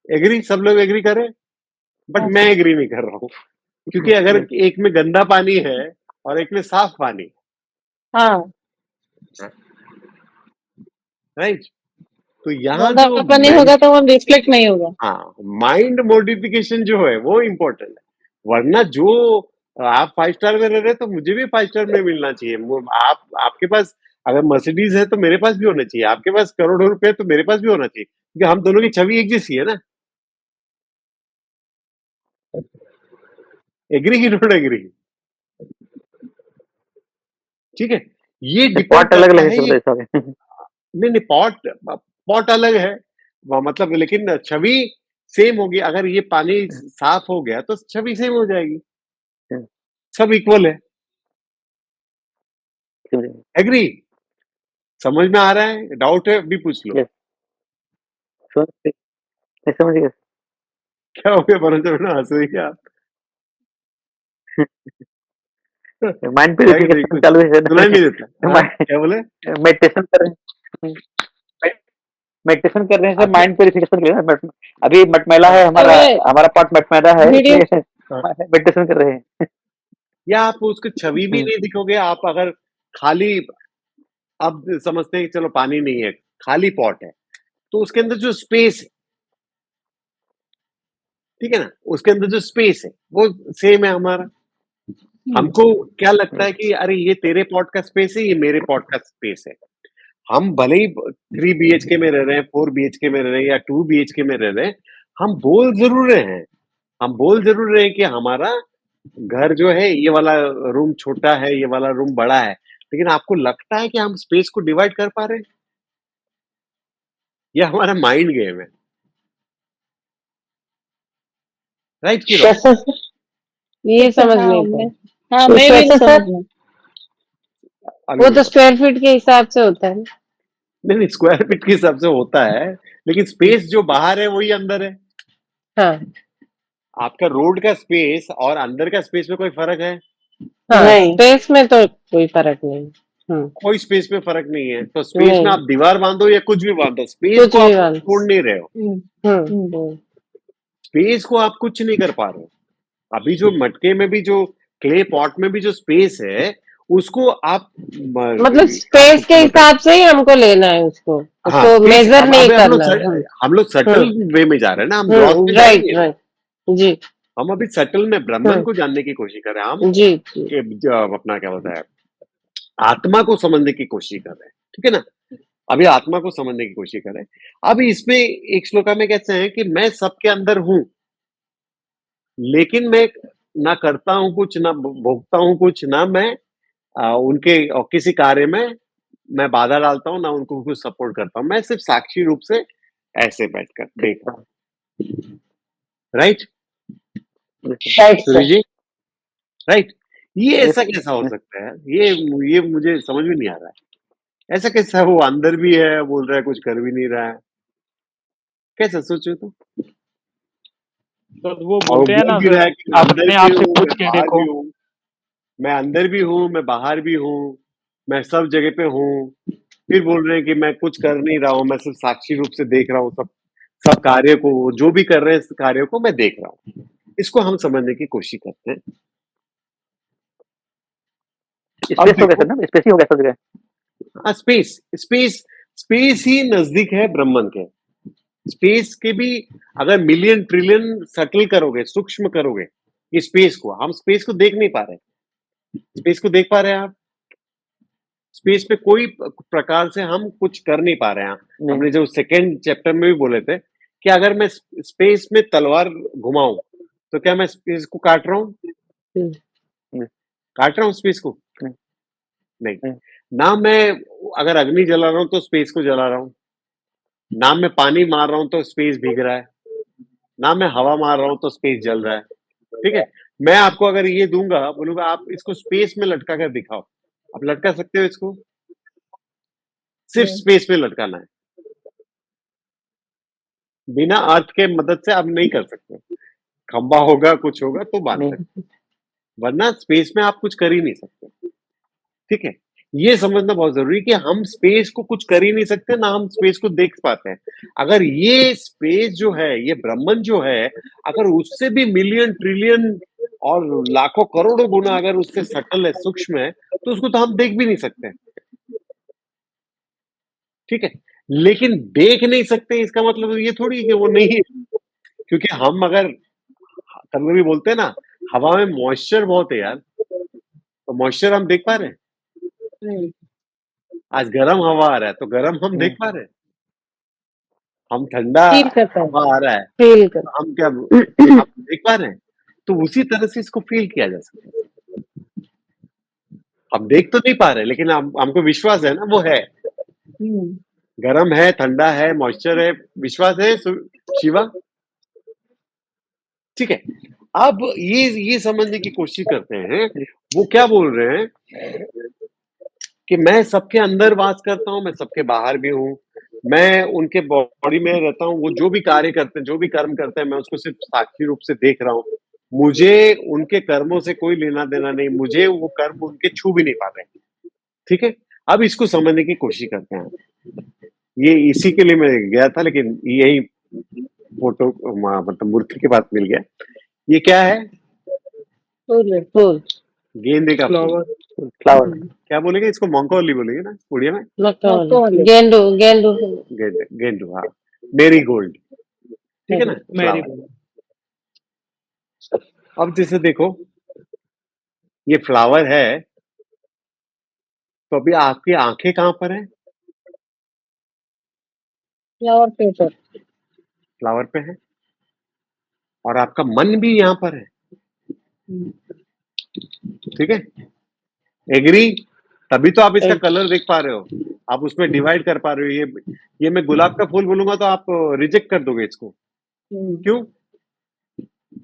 एग्री, सब लोग एग्री कर रहे हैं? बट हाँ मैं सर। एग्री नहीं कर रहा हूँ, क्योंकि अगर यस। एक में गंदा पानी है और एक में साफ पानी है, हाँ, राइट? तो यहाँ गंदा जो पानी होगा तो वो रिफ्लेक्ट नहीं होगा। हाँ, माइंड मॉडिफिकेशन जो है वो इम्पोर्टेंट है। वरना जो आप 5 स्टार में रह रहे हैं तो मुझे भी 5 स्टार में मिलना चाहिए। वो आप आपके पास अगर मर्सिडीज़ है तो मेरे पास भी होना चाहिए। आपके पास करोड़ों रुपए है तो मेरे पास भी होना चाहिए। क्योंकि हम दोनों की छवि एक जैसी है ना। एग्री की नॉट एग्री? ठीक है? ये डिपेंड पॉट अलग-अलग करता है है सर ये वैसा है। नहीं, नहीं पॉट अलग है। मतलब लेकिन छवि सेम होगी। अगर ये पानी साफ हो गया तो छवि सेम हो जाएगी। सब इक्वल है। एग्री? समझ में आ रहा है? डाउट है भी पूछ लो। यस, मैं समझ गया। क्या हो गया भरोसे में ना हँस रही हैं आप? माइंड क्या कि नहीं प्यूरिफिकेशन कुछ चालू है सुनाई सर। नहीं देता? हाँ, क्या बोले? मेडिटेशन कर रहे हैं। मेडिटेशन कर रहे हैं सर, आपके माइंड प्यूरिफिकेशन के लिए ना। अभी मटमैला हाँ, है सर हमारा, वे हमारा पॉट मटमैला है, वीडियो इसलिए हाँ। मेडिटेशन कर रहे हैं। या आप उसकी छवि भी हुँ, नहीं दिखोगे, आप अगर खाली अब समझते हैं कि चलो पानी नहीं है, खाली पॉट है, तो उसके अंदर जो स्पेस है, ठीक है ना? उसके अंदर जो स्पेस है, वो सेम है हमारा। हुँ, हमको क्या लगता हुँ, है कि अरे ये तेरे पॉट का स्पेस है, ये मेरे पॉट का स्पेस है। हम भले ही 3 बीएचके में रह रहे हैं, 4 बीएचके में रह रहे हैं या 2 बीएचके में रह रहे हैं, हम बोल ज़रूर रहे हैं, हम बोल ज़रूर रहे हैं कि हमारा घर जो है ये वाला रूम छोटा है, ये वाला रूम बड़ा है, लेकिन आपको लगता है कि हम स्पेस को डिवाइड कर पा रहे हैं? ये हमारा माइंड गेम है, राइट कि रॉन्ग? कैसे सर? ये समझ हाँ नहीं मैं पाई। हाँ मैं भी नहीं कैसे सर? समझ में। आगे वो तो बोलो। स्क्वायर फीट के हिसाब से होता है ना। नहीं, नहीं स्क्वायर फीट के हिसाब से होता है, लेकिन स्पेस जो बाहर है वही अंदर है। हाँ, आपका रोड का स्पेस और अंदर का स्पेस में कोई फ़र्क है? हाँ, नहीं स्पेस में तो कोई फर्क नहीं। कोई स्पेस में फ़र्क नहीं है। तो स्पेस में नहीं, आप दीवार बाँधो या कुछ भी बाँधो, स्पेस कुछ को आप भी बात। छोड़ नहीं रहे हो। हम्म, स्पेस को आप कुछ नहीं कर पा रहे हो। अभी जो मटके में भी जो क्ले पॉट में भी जो स्पेस है, उसको आप मतलब आपको स्पेस के क्या बोलते हैं, हिसाब से ही हमको लेना है उसको, हाँ, उसको स्पेस मेजर अब नहीं अभी करना। हम लोग सटल हुँ, वे में जा रहे हैं ना, हम ग्रॉस में राइट, जाएँगे नहीं। राइट। जी, हम अभी सटल में ब्रह्मन हुँ, को जानने की कोशिश कर रहे हैं। हम जी, जी। के ज अपना क्या बोलता है, आत्मा को समझने की कोशिश कर रहे हैं, ठीक है ना? अभी आत्मा को समझने की कोशिश कर रहे हैं। अब इसमें एक श्लोका में कहते हैं कि मैं सबके अंदर हूँ, लेकिन मैं ना करता हूँ कुछ, ना भोगता हूँ कुछ, ना मैं उनके किसी कार्य में मैं बाधा डालता हूँ, ना उनको कुछ सपोर्ट करता हूँ। मैं सिर्फ़ साक्षी रूप से ऐसे बैठकर देख रहा हूँ। राइट? राइट सूर्य सर। जी, राइट? ये यस ऐसा कैसा हो सकता है? ये मुझे समझ में नहीं आ रहा है। ऐसा कैसा है, वो अंदर भी है, बोल रहा है कुछ कर भी नहीं रहा है। कैसा सोचो तो? तो वो और वो बोलते हैं बोल ना भी सर, रहा है कि मैं आप अंदर अपने भी आप से हूँ, मैं पूछ के बाहर भी देखो। हूँ। मैं अंदर भी हूँ, मैं बाहर भी हूँ, मैं सब जगह पे हूँ। फिर बोल रहे हैं कि मैं कुछ कर नहीं रहा हूँ, मैं सिर्फ़ साक्षी रूप से देख रहा हूँ सब सब कार्य को, वो जो भी कर रहे हैं इस कार्य को मैं देख रहा हूँ। इसको हम समझने की कोशिश करते हैं। अब स्पेस हो गया देखो, सर ना, स्पेस ही हो गया सब जगह। स्पेस स्पेस स्पेस ही नज़दीक है ब्रह्मन के। स्पेस के भी अगर मिलियन ट्रिलियन सटल करोगे, सूक्ष्म करोगे, ये स्पेस को, हम स्पेस को देख नहीं पा रहे। स्पेस को देख पा रहे हैं आप? स्पेस में कोई प्रकार से हम कुछ कर नहीं पा रहे हैं। नहीं, हमने जो सेकंड चैप्टर में भी बोले थे कि अगर मैं स्पेस में तलवार घुमाऊं, तो क्या मैं स्पेस को काट रहा हूँ? हुँ, नहीं, काट रहा हूँ स्पेस को? नहीं, नहीं। नहीं, ना मैं अगर अग्नि जला रहा हूँ तो स्पेस को जला रहा हूँ, ना मैं पानी मार रहा हूँ तो स्पेस भीग रहा है, ना मैं हवा मार रहा हूँ तो स्पेस जल रहा है। ठीक है? मैं आपको अगर ये दूंगा, बोलूंगा आप इसको स्पेस में लटका कर दिखाओ, आप लटका सकते हो इसको? सिर्फ स्पेस में लटकाना है, बिना अर्थ के मदद से आप नहीं कर सकते। खंबा होगा, कुछ होगा तो बांध नहीं, सकते, वरना स्पेस में आप कुछ कर ही नहीं सकते। ठीक है? ये समझना बहुत ज़रूरी है कि हम स्पेस को कुछ कर ही नहीं सकते, ना हम स्पेस को देख पाते हैं। अगर ये स्पेस जो है, ये ब्रह्मांड जो है, अगर उससे भी मिलियन, ट्रिलियन और लाखों, करोड़ों गुना अगर उससे सटल है, सूक्ष्म है, तो उसको तो हम देख भी नहीं सकते। ठीक है? लेकिन देख नहीं सकते इसका मतलब ये थोड़ी है कि वो नहीं है, क्योंकि हम अगर कभी-कभी बोलते हैं ना, हवा में मॉइस्चर बहुत है यार, तो मॉइस्चर हम देख पा रहे हैं? आज गरम हवा आ रहा है, तो गरम हम देख नहीं, पा रहे हैं? हम ठंडा फ़ील कर हवा पाते आ हैं, रहा है, फ़ील कर। तो हम क्या आप देख पा रहे हैं? तो उसी तरह से इसको फ़ील किया जा सकता है। हम देख तो नहीं पा रहे, लेकिन हम हमको विश्वास है ना वो है। गरम है, ठंडा है, मॉइस्चर है, विश्वास है शिवा? ठीक है। अब ये समझने की कोशिश करते हैं, वो क्या बोल रहे हैं कि मैं सबके अंदर वास करता हूँ, मैं सबके बाहर भी हूँ। मैं उनके बॉडी में रहता हूँ, वो जो भी कार्य करते हैं, जो भी कर्म करते हैं, मैं उसको सिर्फ़ साक्षी रूप से देख रहा हूँ। मुझे उनके कर्मों से कोई लेना-देना नहीं, मुझे वो कर्म उनके छू भी नहीं पा रहे। ठीक है? अब इसको समझने की कोशिश करते हैं। ये इसी के लिए मैं गया था, लेकिन यही फ़ोटो मतलब मूर्ति के पास मिल गया। ये क्या है? फूल। गेंदे का फूल। फ्लावर। फ्लावर। क्या बोलेंगे इसको? मोंगफली बोलेंगे ना उड़िया में? मखमली, गेंडू गेंडू फूल। गेंदू, हाँ। मेरीगोल्ड, ठीक है ना? मैरी फ्लावर। अब जैसे देखो, ये फ्लावर है, तो अभी आपकी आँखें कहाँ पर हैं? Flower paper. फ्लावर पे हैं। और आपका मन भी यहाँ पर है, ठीक है? एग्री? तभी तो आप इसका कलर देख पा रहे हो, आप उसमें डिवाइड कर पा रहे हो। ये मैं गुलाब का फूल बोलूंगा तो आप रिजेक्ट कर दोगे इसको, क्यों?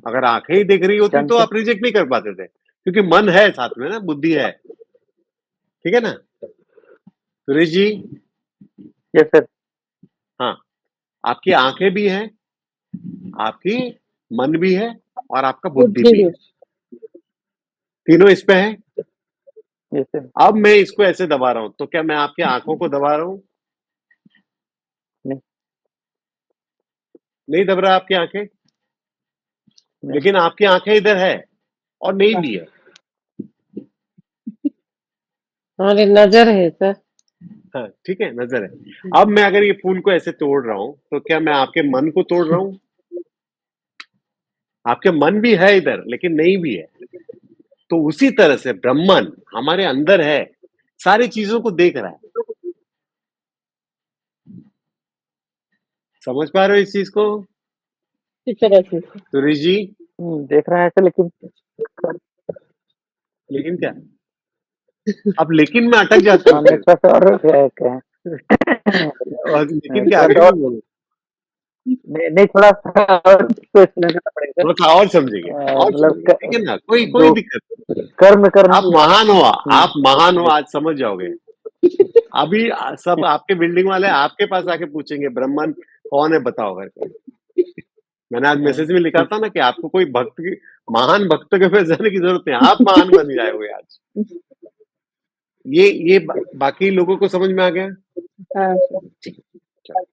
अगर आंखें ही देख रही होती तो जानते आप रिजेक्ट नहीं कर पाते थे, क्योंकि मन है साथ में ना, बुद्धि है, ठीक है ना? Suresh ji, yes sir. हाँ, आपकी आंखें भी हैं, आपकी मन भी है और आपका बुद्धि भी है, तीनों इस पे है। Yes sir. अब मैं इसको ऐसे दबा रहा हूं, तो क्या मैं आपकी आंखों को दबा रहा हूं? नहीं। नहीं दब रहा आपकी आंखें, नहीं। लेकिन आपकी आंखें इधर है और नहीं भी है। हमारी नजर है सर। हाँ, ठीक है, नजर है। अब मैं अगर ये फूल को ऐसे तोड़ रहा हूं, तो क्या मैं आपके मन को तोड़ रहा हूं? आपके मन भी है इधर, लेकिन नहीं भी है। तो उसी तरह से ब्रह्मन हमारे अंदर है, सारी चीजों को देख रहा है। समझ पा रहे हो इस चीज को, इस तरह से सुरेश जी? देख रहा है सर, लेकिन लेकिन क्या? अब लेकिन में अटक जाते हो हाँ, फिर, थोड़ा सा और क्या और लेकिन के थोड़ा आगे सा भी और बोलो, नहीं, थोड़ा सा और इसको एक्सप्लेन करना पड़ेगा थोड़ा सा और समझेंगे, और मतलब समझेंगे, ठीक है ना? कोई जो दिक्कत नहीं। कर्म करना। आप महान हो, आप महान हो, आज समझ जाओगे। अभी सब आपके बिल्डिंग वाले आपके पास आके पूछेंगे ब्राह्मण कौन है बताओ करके। मैंने आज मैसेज में लिखा था ना कि आपको कोई भक्त की, महान भक्त के पास जाने की जरूरत नहीं, आप महान बन जाओगे आज। ये बाकी लोगों को समझ में आ गया? हाँ ठीक, चलो।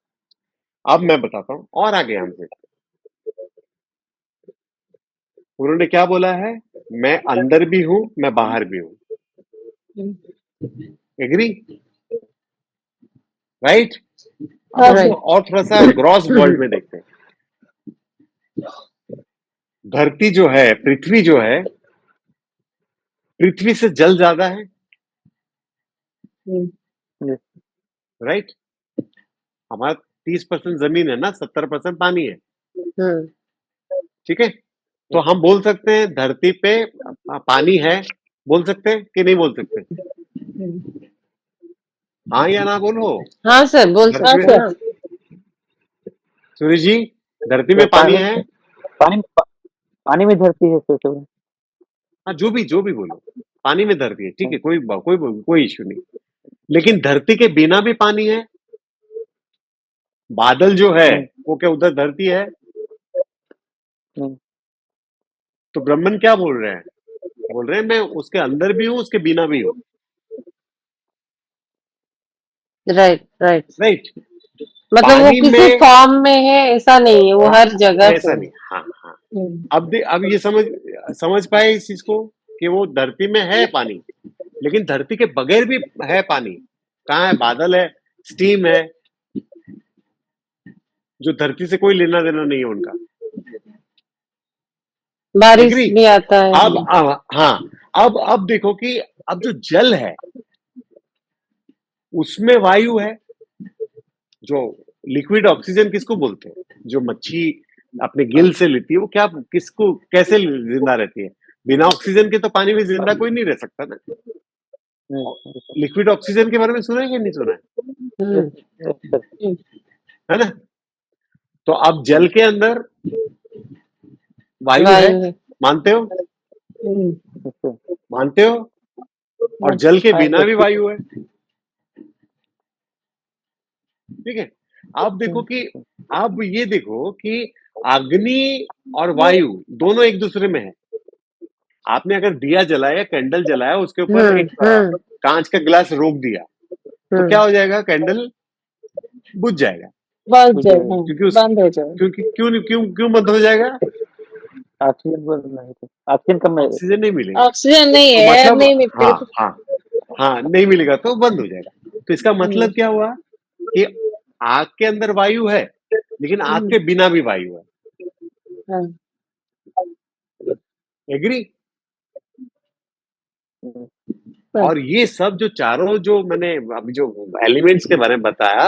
अब मैं बताता हूँ और आगे हमसे, उन्होंने क्या बोला है? मैं अंदर भी हूं, मैं बाहर भी हूं। एग्री? राइट? अब हाँ, इसको और थोड़ा सा ग्रॉस वर्ल्ड में देखते हैं। धरती जो है, पृथ्वी जो है, पृथ्वी से जल ज्यादा है, राइट? हमारा 30% जमीन है ना, 70% पानी है, ठीक है? तो हम बोल सकते हैं धरती पे पानी है, बोल सकते हैं कि नहीं बोल सकते? हाँ या ना बोलो। हाँ सर बोल धरती सकते में, हैं ना। सूर्य जी, धरती में पानी है? पानी पानी में धरती है सर। हाँ, जो भी बोलो, पानी में धरती है, ठीक है, कोई इश्यू नहीं। लेकिन धरती के बिना भी पानी है, बादल जो है वो क्या उधर धरती है? तो ब्रह्मन क्या बोल रहे हैं? बोल रहे हैं मैं उसके अंदर भी हूं, उसके बिना भी हूं, राइट राइट। राइट? मतलब वो पानी किसी में फॉर्म में है ऐसा नहीं है, वो हर जगह ऐसा पे नहीं, हाँ हाँ। है। अब ये समझ पाए इस चीज को कि वो धरती में है पानी, लेकिन धरती के बगैर भी है पानी। कहाँ है? बादल है, स्टीम है, जो धरती से कोई लेना देना नहीं है उनका। बारिश एग्री? भी आता है। अब हाँ, अब देखो कि अब जो जल है उसमें वायु है, जो लिक्विड ऑक्सीजन किसको बोलते हैं? जो मच्छी अपने गिल से लेती है, वो क्या, किसको, कैसे जिंदा रहती है? बिना ऑक्सीजन के तो पानी में जिंदा कोई नहीं रह सकता ना। लिक्विड ऑक्सीजन के बारे में सुना है कि नहीं सुना है ना? तो अब जल के अंदर वायु है, मानते हो? मानते हो? और जल के बिना भी वायु है, ठीक है? अब ये देखो कि अग्नि और वायु दोनों एक दूसरे में है। आपने अगर दिया जलाया, कैंडल जलाया, उसके ऊपर एक कांच का गिलास रोक दिया, तो क्या हो जाएगा? कैंडल बुझ जाएगा, बंद जाएगा, क्योंकि बंद हो जाएगा। क्योंकि क्यों बंद हो जाएगा? ऑक्सीजन कम ऑक्सीजन नहीं मिलेगा, ऑक्सीजन नहीं तो है, मतलब नहीं मिलती तो। हाँ, नहीं मिलेगा तो बंद हो जाएगा। तो इसका मतलब क्या हुआ कि आग के अंदर वायु है, लेकिन आग के बिना भी वायु है। हाँ। एग्री? और ये सब जो चारों, जो मैंने अभी जो एलिमेंट्स के बारे में बताया,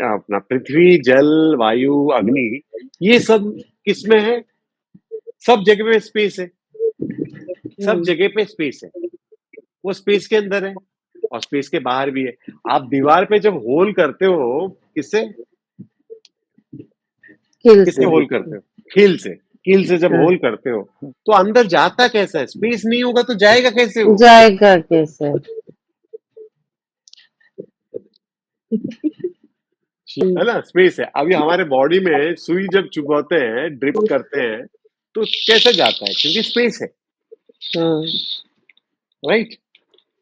अपना पृथ्वी, जल, वायु, अग्नि, ये सब किसमें है? सब जगह पे स्पेस है, सब जगह पे स्पेस है, वो स्पेस के अंदर है और स्पेस के बाहर भी है। आप दीवार पे जब होल करते हो, किससे कील किससे से। होल करते हो? कील से। कील से जब हाँ, होल करते हो तो अंदर जाता कैसा है? स्पेस नहीं होगा तो जाएगा कैसे वो? जाएगा कैसे? है ना, स्पेस है। अभी हमारे बॉडी में सुई जब चुभौते हैं, ड्रिप करते हैं, तो कैसे जाता है? क्योंकि स्पेस है, हम्म राइट?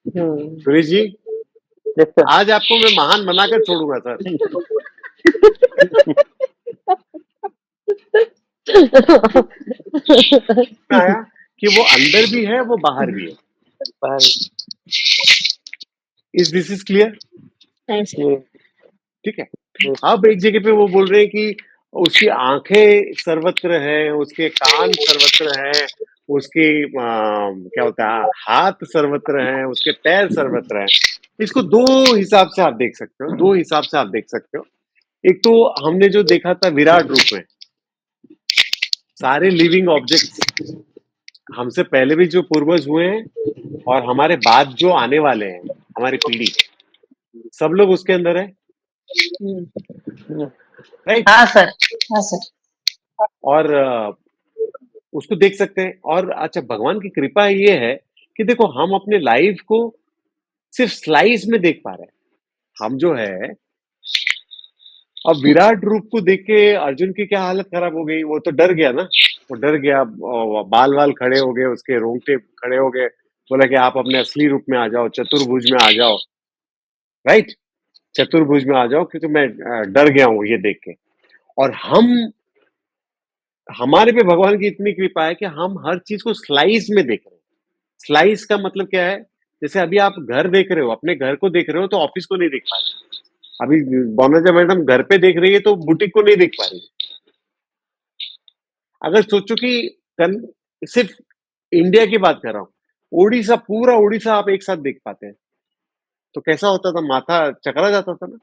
हम्म सुरेश जी, यस सर। आज आपको मैं महान बनाकर छोड़ूंगा सर। में आया कि वो अंदर भी है, वो बाहर भी है। Is this is clear? ठीक है। अब एक जगह पे वो बोल रहे हैं कि उसकी आंखें सर्वत्र हैं, उसके कान सर्वत्र हैं, उसके क्या होता है, हाथ सर्वत्र हैं, उसके पैर सर्वत्र हैं। इसको दो हिसाब से आप देख सकते हो, दो हिसाब से आप देख सकते हो। एक तो हमने जो देखा था विराट रूप में, सारे लिविंग ऑब्जेक्ट्स, हमसे पहले भी जो पूर्वज हुए हैं और हमारे बाद जो आने वाले हैं, हमारी पीढ़ी, सब लोग उसके अंदर है, राइट? हाँ सर, हाँ सर। और उसको देख सकते हैं। और अच्छा, भगवान की कृपा ये है कि देखो हम अपने लाइफ को सिर्फ स्लाइस में देख पा रहे हैं। हम जो है, अब विराट रूप को देख के अर्जुन की क्या हालत खराब हो गई, वो तो डर गया ना, वो डर गया, बाल वाल खड़े हो गए, उसके रोंगटे खड़े हो गए, बोला कि आप अपने असली रूप में आ जाओ, चतुर्भुज में आ जाओ, राइट? चतुर्भुज में आ जाओ, क्योंकि मैं डर गया हूं ये देख के। और हमारे पे भगवान की इतनी कृपा है कि हम हर चीज को स्लाइस में देख रहे हैं। स्लाइस का मतलब क्या है? जैसे अभी आप घर देख रहे हो, अपने घर को देख रहे हो, तो ऑफिस को नहीं देख पा रहे। अभी बोनाजा मैडम घर पे देख रही है तो बुटीक को नहीं देख पा रही। अगर सोचो कि सिर्फ इंडिया की बात कर रहा हूँ, उड़ीसा, पूरा उड़ीसा आप एक साथ देख पाते हैं, तो कैसा होता था? माथा चकरा जाता था ना।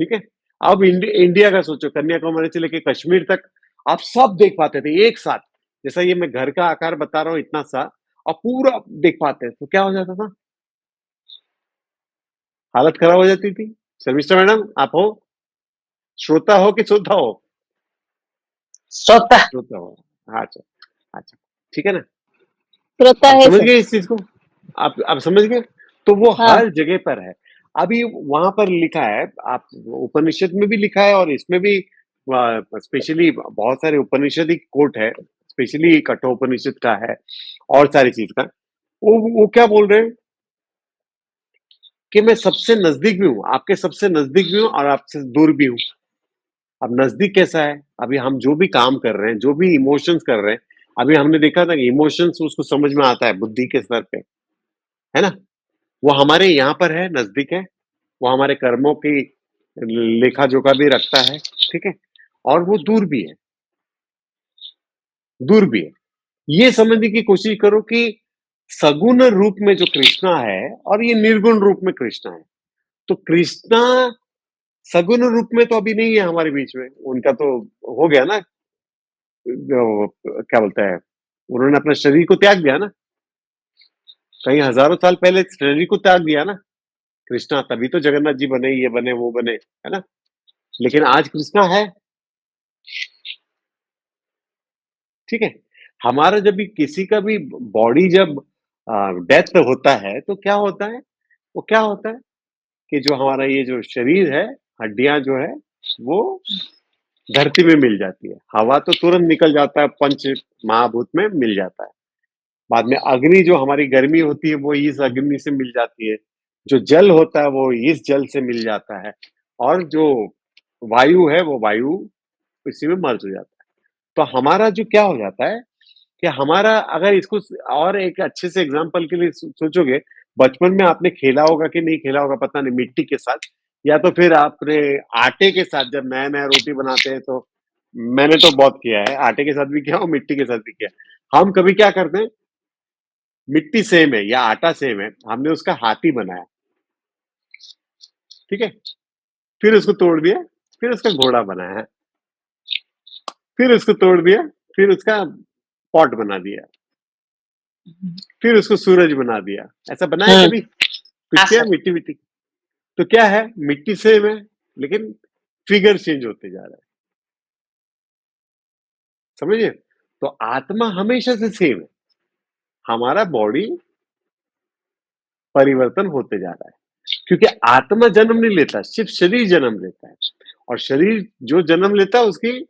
ठीक है। अब इंडिया का सोचो, कन्याकुमारी से लेके कश्मीर तक आप सब देख पाते थे एक साथ। जैसा ये मैं घर का आकार बता रहा हूँ इतना सा, और पूरा देख पाते हैं, तो क्या हो जाता था? हालत खराब हो जाती थी। शर्मिष्ठा मैडम, आप हो, श्रोता हो कि श्रोता हो? श्रोता। श्रोता हो। अच्छा, अच्छा, ठीक है ना। श्रोता अब है समझ सर। गए इस चीज को? आप समझ गए? तो वो हाँ। हर जगह पर है। अभी वहां पर लिखा है, आप उपनिषद में भी लिखा है और इसमें भी स्पेशली बहुत सारे उपनिषद कोट है, स्पेशली कठोपनिषद का है और सारी चीज का। वो क्या बोल रहे हैं कि मैं सबसे नजदीक भी हूँ, आपके सबसे नजदीक भी हूँ और आपसे दूर भी हूँ। अब नजदीक कैसा है? अभी हम जो भी काम कर रहे हैं, जो भी इमोशंस कर रहे हैं, अभी हमने देखा था कि इमोशंस उसको समझ में आता है बुद्धि के स्तर पे, है ना? वो हमारे यहाँ पर है, नजदीक है। वो हमारे कर्मों की लेखा जोखा भी रखता है, ठीक है। और वो दूर भी है, दूर भी है। ये समझने की कोशिश करो कि सगुण रूप में जो कृष्णा है और ये निर्गुण रूप में कृष्णा है। तो कृष्णा सगुण रूप में तो अभी नहीं है हमारे बीच में, उनका तो हो गया ना, क्या बोलता है, उन्होंने अपना शरीर को त्याग दिया ना, कई हजारों साल पहले शरीर को त्याग दिया ना कृष्णा, तभी तो जगन्नाथ जी बने, ये बने, वो बने, है ना। लेकिन आज कृष्णा है, ठीक है। हमारा जब भी किसी का भी बॉडी जब डेथ होता है तो क्या होता है? वो क्या होता है कि जो हमारा ये जो शरीर है, हड्डियां जो है, वो धरती में मिल जाती है। हवा तो तुरंत निकल जाता है, पंच महाभूत में मिल जाता है। बाद में अग्नि, जो हमारी गर्मी होती है, वो इस अग्नि से मिल जाती है। जो जल होता है वो इस जल से मिल जाता है। और जो वायु है वो वायु इसी में मर्ज हो जाता है। तो हमारा जो क्या हो जाता है कि हमारा, अगर इसको और एक अच्छे से एग्जांपल के लिए सोचोगे, बचपन में आपने खेला होगा कि नहीं खेला होगा पता नहीं, मिट्टी के साथ, या तो फिर आपने आटे के साथ, जब नया नया रोटी बनाते हैं तो, मैंने तो बहुत किया है, आटे के साथ भी किया और मिट्टी के साथ भी किया। हम कभी क्या करते हैं, मिट्टी सेम है या आटा सेम है, हमने उसका हाथी बनाया, ठीक है, फिर उसको तोड़ दिया, फिर उसका घोड़ा बनाया, फिर उसको तोड़ दिया, फिर उसका पॉट बना दिया, फिर उसको सूरज बना दिया। ऐसा बनाया हम्म। कभी? कुछ हाँ किया सर। मिट्टी-विट्टी? तो क्या है, मिट्टी सेम है, लेकिन फिगर चेंज होते जा रहा है। समझे? तो आत्मा हमेशा से सेम है। हमारा बॉडी परिवर्तन होते जा रहा है। क्योंकि आत्मा जन्म नहीं लेता, सिर्फ शरीर जन्म लेता है। और शरीर जो जन्म लेता है उसकी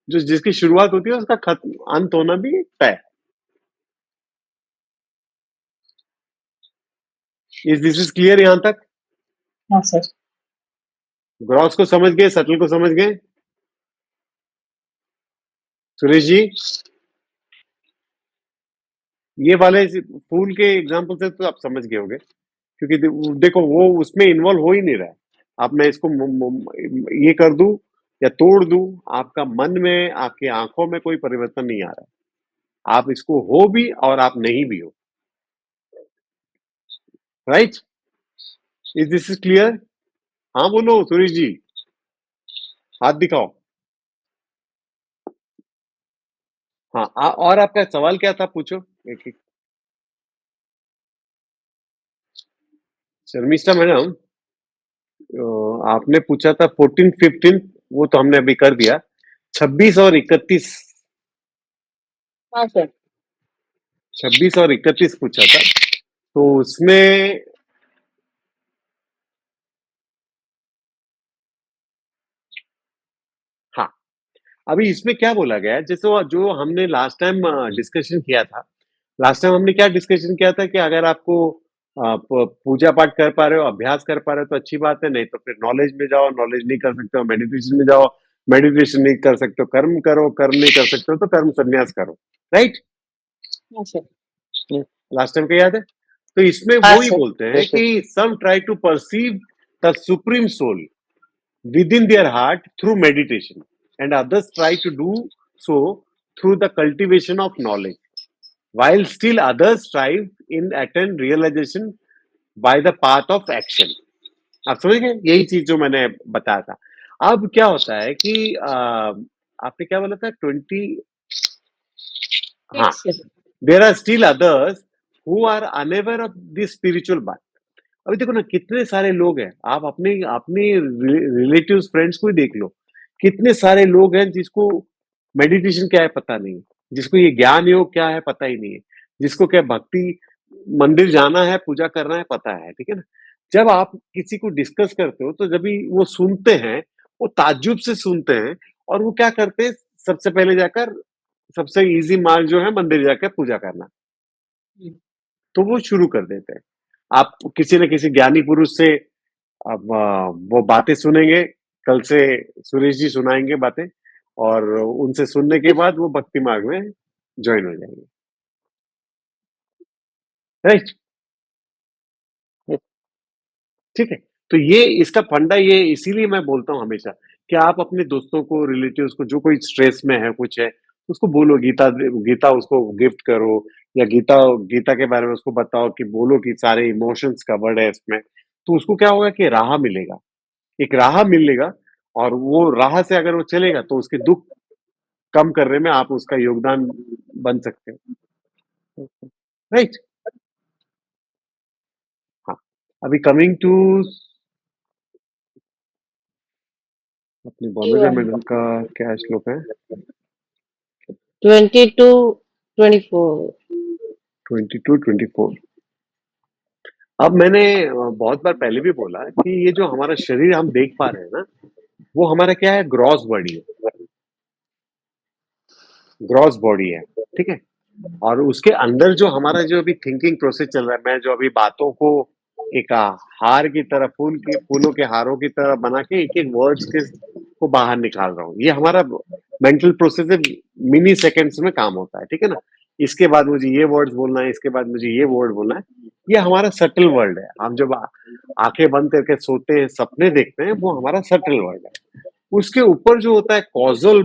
जो जिसकी शुरुआत होती है उसका खत्म अंत होना भी तय। इज दिस इज क्लियर यहां तक? हाँ सर। ग्रॉस को समझ गए, सटल को समझ गए? सुरेश जी, ये वाले फूल के एग्जाम्पल से तो आप समझ गए होंगे, क्योंकि देखो वो उसमें इन्वॉल्व हो ही नहीं रहा है। अब मैं इसको ये कर दूं या तोड़ दूं, आपका मन में, आपकी आंखों में कोई परिवर्तन नहीं आ रहा है। आप इसको हो भी और आप नहीं भी हो। Right? Is this is clear? हाँ बोलो सुरेश जी, हाथ दिखाओ। हाँ और आपका सवाल क्या था, पूछो एक एक। शर्मिष्ठा मैडम, आपने पूछा था 14 15, वो तो हमने अभी कर दिया। 26 और 31, हाँ सर। 26 और 31 पूछा था, तो उसमें हाँ, अभी इसमें क्या बोला गया है, जैसे जो हमने लास्ट टाइम डिस्कशन किया था। लास्ट टाइम हमने क्या डिस्कशन किया था कि अगर आपको पूजा पाठ कर पा रहे हो, अभ्यास कर पा रहे हो तो अच्छी बात है, नहीं तो फिर नॉलेज में जाओ, नॉलेज नहीं कर सकते हो मेडिटेशन में जाओ, मेडिटेशन नहीं कर सकते हो कर्म करो, कर्म नहीं कर सकते हो तो कर्म संन्यास करो। राइट? हाँ सर। लास्ट टाइम का याद है? तो इसमें हाँ वो ही सर। बोलते हैं कि some try to perceive the supreme soul within their heart through meditation, and others try to do so through the cultivation of knowledge, while still others strive in attain realization by the path of action. आप समझ गए? यही चीज जो मैंने बताया था। अब क्या होता है कि आपने क्या बोला था, 20? हाँ, Yes, sir. There are still others who are unaware of this spiritual बात। अभी देखो ना, कितने सारे लोग हैं, आप अपने अपने रिलेटिव्स फ्रेंड्स को ही देख लो। कितने सारे लोग हैं जिसको मेडिटेशन क्या है पता नहीं है, जिसको ये ज्ञान योग क्या है पता ही नहीं है, जिसको क्या भक्ति मंदिर जाना है, पूजा करना है पता है, ठीक है ना। जब आप किसी को डिस्कस करते हो तो जब भी वो सुनते हैं, वो ताज्जुब से सुनते हैं, और वो क्या करते हैं, सबसे पहले जाकर सबसे इजी मार्ग जो है मंदिर जाकर पूजा करना, तो वो शुरू कर देते हैं। आप किसी न किसी ज्ञानी पुरुष से अब वो बातें सुनेंगे, कल से सुरेश जी सुनाएंगे बातें, और उनसे सुनने के बाद वो भक्ति मार्ग में ज्वाइन हो जाएंगे। राइट? ठीक है। तो ये इसका फंडा, ये इसीलिए मैं बोलता हूँ हमेशा कि आप अपने दोस्तों को, रिलेटिव्स को, जो कोई स्ट्रेस में है, कुछ है, उसको बोलो गीता, गीता उसको गिफ्ट करो, या गीता गीता के बारे में उसको बताओ कि बोलो कि सारे इमोशंस कवर्ड है इसमें। तो उसको क्या होगा कि राह मिलेगा, एक राह मिलेगा, और वो राह से अगर वो चलेगा तो उसके दुख कम करने में आप उसका योगदान बन सकते हो। राइट? हाँ, अभी कमिंग टू अपनी बॉलोजा मैडम का क्या श्लोक है? 22-24. 22-24। अब मैंने बहुत बार पहले भी बोला कि ये जो हमारा शरीर हम देख पा रहे हैं ना, वो हमारा क्या है, ग्रॉस बॉडी है। ग्रॉस बॉडी है, ठीक है। और उसके अंदर जो हमारा जो अभी थिंकिंग प्रोसेस चल रहा है, मैं जो अभी बातों को एक हार की तरह, फूलों के हारों की तरह बना के एक एक वर्ड्स के को बाहर निकाल रहा हूँ, ये हमारा मेंटल प्रोसेस है, मिनी सेकेंड्स में काम होता है, ठीक है ना। इसके बाद मुझे ये वर्ड्स बोलना है, इसके बाद मुझे ये वर्ड बोलना है, ये हमारा सटल वर्ल्ड है। हम जब आंखें बंद करके सोते हैं, सपने देखते हैं, वो हमारा सटल वर्ल्ड है। उसके ऊपर जो होता है कॉजल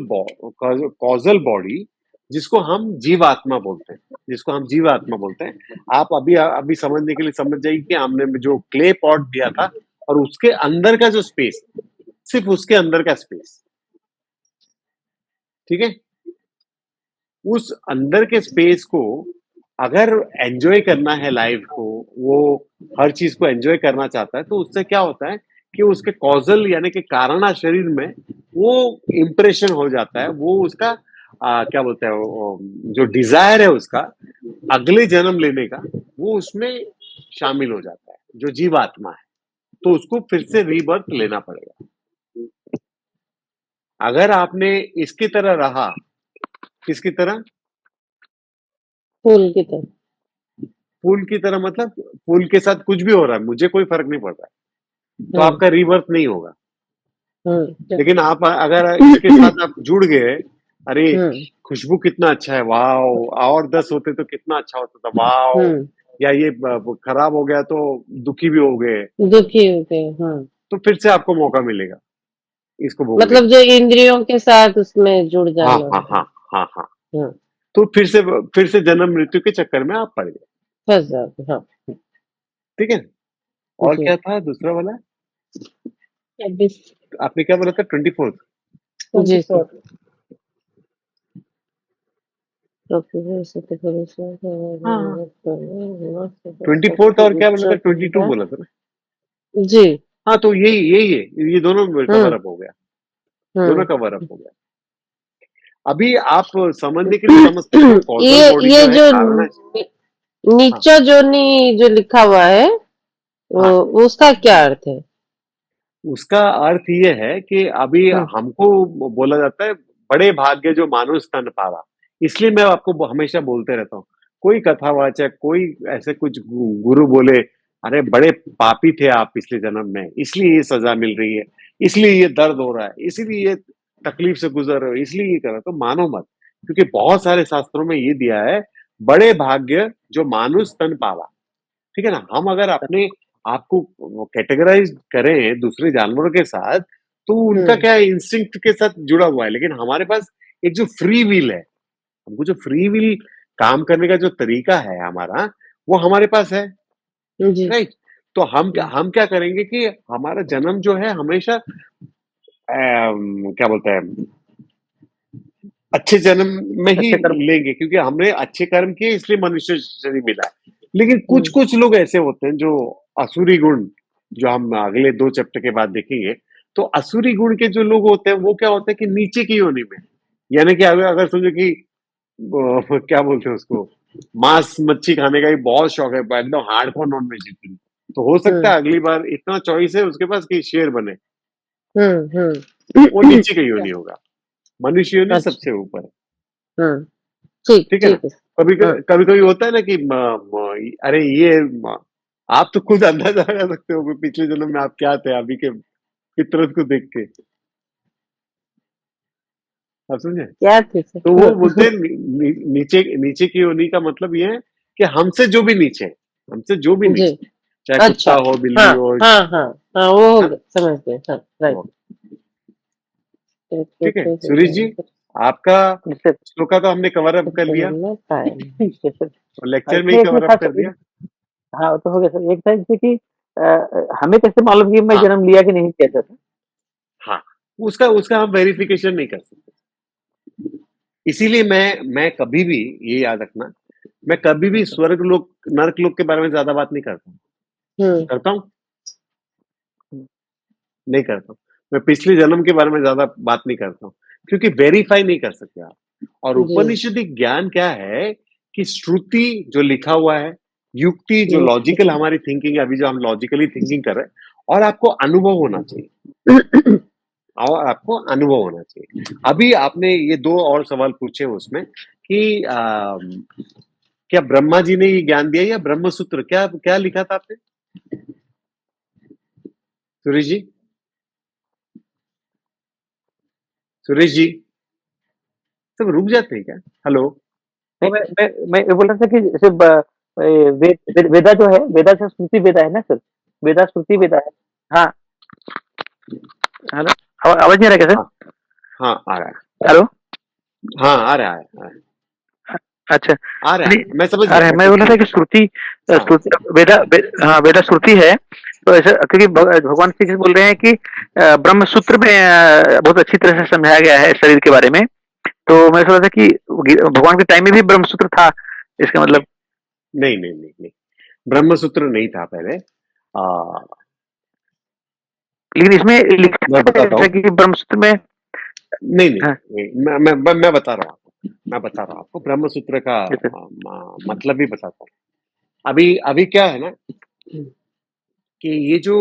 बॉडी, जिसको हम जीवात्मा बोलते हैं, जिसको हम जीवात्मा बोलते हैं। आप अभी अभी समझने के लिए समझ जाइए कि हमने जो क्ले पॉट दिया था, और उसके अंदर का जो स्पेस, सिर्फ उसके अंदर का स्पेस, ठीक है। उस अंदर के स्पेस को अगर एन्जॉय करना है लाइफ को, वो हर चीज़ को एन्जॉय करना चाहता है, तो उससे क्या होता है कि उसके कॉज़ल यानी कि कारणा शरीर में वो इम्प्रेशन हो जाता है, वो उसका क्या बोलते हैं वो जो डिज़ायर है उसका अगले जन्म लेने का, वो उसमें शामिल हो जाता है, जो जीवात्मा है। तो उसको फिर से रीबर्थ लेना पड़ेगा। अगर आपने इसकी तरह रहा, किसकी तरह? फूल की तरह। फूल की तरह मतलब फूल के साथ कुछ भी हो रहा है, मुझे कोई फ़र्क नहीं पड़ रहा है, तो हम्म आपका रीबर्थ नहीं होगा। हम्म लेकिन आप अगर इसके साथ आप जुड़ गए, अरे हम्म खुशबू कितना अच्छा है, वाओ! और 10 होते तो कितना अच्छा होता था, वाओ! हम्म या ये खराब हो गया तो दुखी भी हो गए, दुखी होते हैं, हाँ। तो फिर से आपको मौका मिलेगा इसको भोगने मतलब का। जो इंद्रियों के साथ उसमें जुड़ हाँ, जाना। हाँ, हाँ, हाँ, हाँ। हम्म तो फिर से जन्म मृत्यु के चक्कर में आप पड़ गए, फंस जाते, हाँ। ठीक है? और जी। क्या था दूसरा वाला? 26। आपने क्या बोला था 24th? जी सर। 24th और क्या बोला था? 22 बोला था ना? जी। हाँ, तो यही है, ये दोनों कवर हम्म अप हो गया, दोनों हम्म कवर अप हो गया। अभी आप समझने के लिए समझ सकते हो कॉज़ल बॉडी ये जो है जो कारण है। हाँ, नीचा जोनी जो लिखा हुआ है, हाँ। उसका क्या अर्थ है? उसका अर्थ ये है कि अभी हम्म हमको बोला जाता है बड़े भाग्य जो मानुष तन पावा। इसलिए मैं आपको हमेशा बोलते रहता हूँ, कोई कथावाचक, कोई ऐसे कुछ गुरु बोले, अरे बड़े पापी थे आप पिछले जन्म में, इसलिए ये सजा मिल रही है, इसलिए ये दर्द हो रहा है, इसीलिए ये तकलीफ से गुजर रहे हो, इसलिए ये कर रहे हो, तो मानो मत। क्योंकि बहुत सारे शास्त्रों में ये दिया है, बड़े भाग्य जो मानुष तन पावा। ठीक है ना? हम अगर अपने आप को कैटेगराइज़ करें दूसरे जानवरों के साथ, तो उनका हम्म क्या है इंस्टिंक्ट के साथ जुड़ा हुआ है, लेकिन हमारे पास एक जो फ्री विल है, हमको जो फ्री विल काम करने का जो तरीका है हमारा, वो हमारे पास है, जी। राइट? तो हम क्या करेंगे कि हमारा जन्म जो है हमेशा क्या बोलते हैं, अच्छे जन्म में ही अच्छे कर्म। लेंगे क्योंकि हमने अच्छे कर्म किए इसलिए मनुष्य शरीर मिला है। लेकिन हम्म कुछ-कुछ लोग ऐसे होते हैं जो असुरी गुण, जो हम अगले 2 चैप्टर के बाद देखेंगे, तो असुरी गुण के जो लोग होते हैं वो क्या होता है कि नीचे की योनि में, यानी कि अगर अगर समझो कि क्या बोलते हैं उसको, मांस मच्छी खाने का ही बहुत शौक है, एकदम हार्डकोर नॉन वेजिटेरियन, तो हो सकता हम्म है अगली बार इतना चॉइस है उसके पास कि शेर बने, वो हम्म नीचे का योनि होगा। मनुष्य योनि अच्छा। सबसे ऊपर है। हम्म ठीक ठीक है ना? ठीक है। हाँ कभी-कभी होता है ना कि अरे आप तो खुद अंदाजा लगा सकते हो कि पिछले जन्म में आप क्या थे अभी के फितरत को देख के। आप समझे? क्या थी सर? तो वो बोलते हैं नीचे नीचे की योनि का मतलब ये है कि हमसे जो भी नीचे है, हमसे जो भी जी। नीचे है, चाहे कुत्ता अच्छा। हो, बिल्ली हाँ हो, हाँ हाँ हाँ, वो हो हाँ, गया, समझ गए, हाँ राइट। वो ठीक है? सुरेश जी, आपका जिससे श्लोका तो हमने कवर अप कर लिया जैसे और लेक्चर में ही इसमें एक कवर था अप कर दिया। हाँ, वो तो हो गया सर। एक था जैसे कि हमें कैसे मालूम कि मैं हाँ, जन्म लिया कि नहीं किया सर? हाँ, उसका उसका हम वेरिफिकेशन नहीं कर सकते। इसीलिए मैं कभी भी ये याद रखना, मैं कभी भी स्वर्ग लोक, नर्क लोक के बारे में ज़्यादा बात नहीं करता हूँ। हम्म करता हूँ? नहीं करता हूँ। मैं पिछले जन्म के बारे में ज़्यादा बात नहीं करता हूँ, क्योंकि वेरीफ़ाई नहीं कर सकते आप। और जी। उपनिषदिक ज्ञान क्या है कि श्रुति जो लिखा हुआ है, युक्ति जो हम्म लॉजिकल हमारी थिंकिंग है, अभी जो हम लॉजिकली थिंकिंग कर रहे हैं, और आपको अनुभव होना चाहिए, और आपको अनुभव होना चाहिए। अभी आपने ये 2 और सवाल पूछे उसमें कि क्या ब्रह्मा जी ने ये ज्ञान दिया या ब्रह्म सूत्र, क्या क्या लिखा था आपने? सुरेश जी? सुरेश जी? सब रुक जाते हैं क्या? हेलो? नहीं, मैं ये बोल रहा था कि जैसे वेदा जो है, वेदा से श्रुति वेदा है ना सर? वेदा श्रुति वेदा है। हाँ, हेलो, आवाज नहीं आ रहा क्या हाँ, सर? हाँ, आ रहा है। हेलो, हाँ, आ रहा है, आ रहा है। अच्छा, आ रहा नहीं है, मैं समझ आ गया, रहा है। मैं मैं बोल कुछ रहा था कि श्रुति हाँ, हाँ, वेदा श्रुति है। तो ऐसा क्योंकि भगवान श्री कृष्ण बोल रहे हैं कि ब्रह्म सूत्र में बहुत अच्छी तरह से समझाया गया है शरीर के बारे में। तो मैं सोच रहा था कि भगवान के टाइम में भी ब्रह्मसूत्र था, इसका मतलब। नहीं, नहीं, नहीं, नहीं। ब्रह्मसूत्र नहीं था पहले। आ, लेकिन इसमें लिखा मैं बताता है हूँ। कि ब्रह्मसूत्र में। नहीं, नहीं, हाँ, नहीं, मैं बता रहा हूँ आपको। मैं बता रहा हूँ आपको ब्रह्मसूत्र का जैसे। मतलब भी बताता हूँ। अभी अभी क्या है ना कि ये जो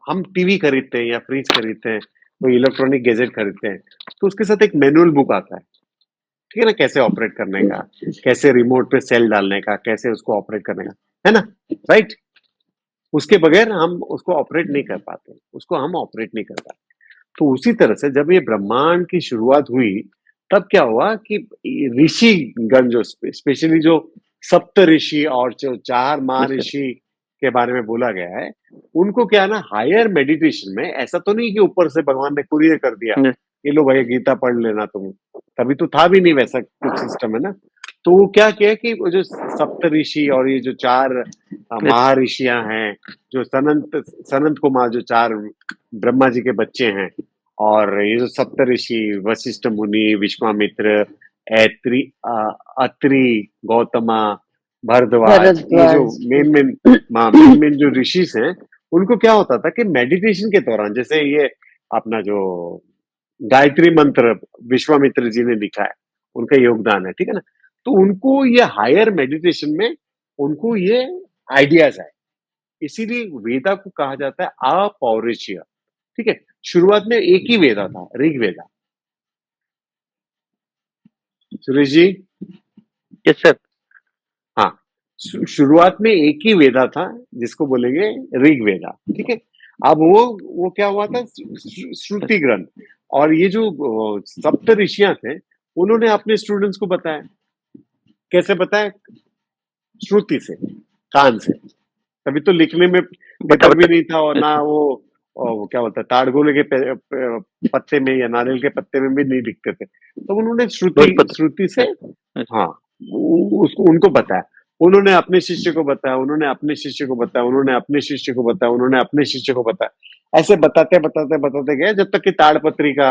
हम टीवी खरीदते हैं या फ्रिज खरीदते हैं, कोई इलेक्ट्रॉनिक गैजेट खरीदते हैं, तो उसके साथ एक मैनुअल बुक आता है, ठीक है ना? कैसे ऑपरेट करने का, कैसे रिमोट पे सेल डालने का, कैसे उसको ऑपरेट करने का, है ना? राइट? उसके बगैर हम उसको ऑपरेट नहीं कर पाते, उसको हम ऑपरेट नहीं कर पाते। तो उसी तरह से जब ये ब्रह्मांड की शुरुआत हुई, तब क्या हुआ कि ऋषिगण जो स्पेशली जो सप्त ऋषि और जो 4 जैसे। महर्षि के बारे में बोला गया है, उनको क्या है ना हायर मेडिटेशन में, ऐसा तो नहीं कि ऊपर से भगवान ने कुरियर कर दिया, ये लो भैया गीता पढ़ लेना तुम। तभी तो था भी नहीं वैसा कुछ सिस्टम, है ना? तो वो क्या किया कि वो जो सप्त ऋषि और ये जो 4 महर्षियां हैं, जो सनंत कुमार, जो 4 ब्रह्मा जी के बच्चे हैं, और ये जो सप्तऋषि वशिष्ठ मुनि, विश्वामित्र, ऐत्री, अत्रि, गौतमा, भरद्वाज, ये जो भरद्वाज। मेन मेन जो ऋषिस हैं, उनको क्या होता था कि मेडिटेशन के दौरान, जैसे ये अपना जो गायत्री मंत्र विश्वामित्र जी ने लिखा है, उनका योगदान है, ठीक है ना? तो उनको ये हायर मेडिटेशन में उनको ये आइडियाज आए, इसीलिए वेदा को कहा जाता है अपौरुषीय, ठीक है? शुरुआत में एक ही वेदा था, ऋग्वेदा। Suresh ji, yes sir. हाँ, शुरुआत में एक ही वेदा था जिसको बोलेंगे ऋग्वेदा, ठीक है? अब वो क्या हुआ था, श्रुति ग्रंथ। और ये जो सप्त ऋषियां थे, उन्होंने अपने स्टूडेंट्स को बताया। कैसे बताया? श्रुति से, कान से। तभी तो लिखने में बता पेपर भी बता। नहीं था, और ना वो क्या बोलता है, ताड़गोले के पत्ते में या नारियल के पत्ते में भी नहीं लिखते थे। तो उन्होंने भोजपत्र। श्रुति से, हाँ, उसको उनको बताया। उन्होंने अपने शिष्य को बताया, उन्होंने अपने शिष्य को बताया, उन्होंने अपने शिष्य को बताया, उन्होंने अपने शिष्य को बताया। ऐसे बताते बताते बताते गए जब तक कि ताड़पत्री का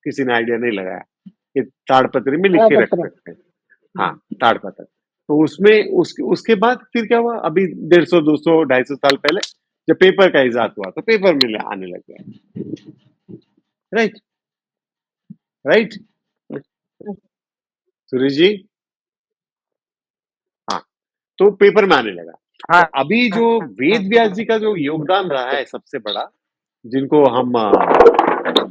किसी ने आइडिया नहीं लगाया कि ताड़पत्री में लिख के रख पत्र। सकते हैं। हाँ, ताड़पत्र। तो उसमें उसके बाद फिर क्या हुआ, अभी 150, 200, 250 साल पहले जब पेपर का इजाद हुआ, तो पेपर मिल आने लग गया। राइट? राइट? सुरेश जी, हाँ, तो पेपर में आने लगा। तो हाँ अभी जो वेद व्यास जी का जो योगदान रहा है सबसे बड़ा, जिनको हम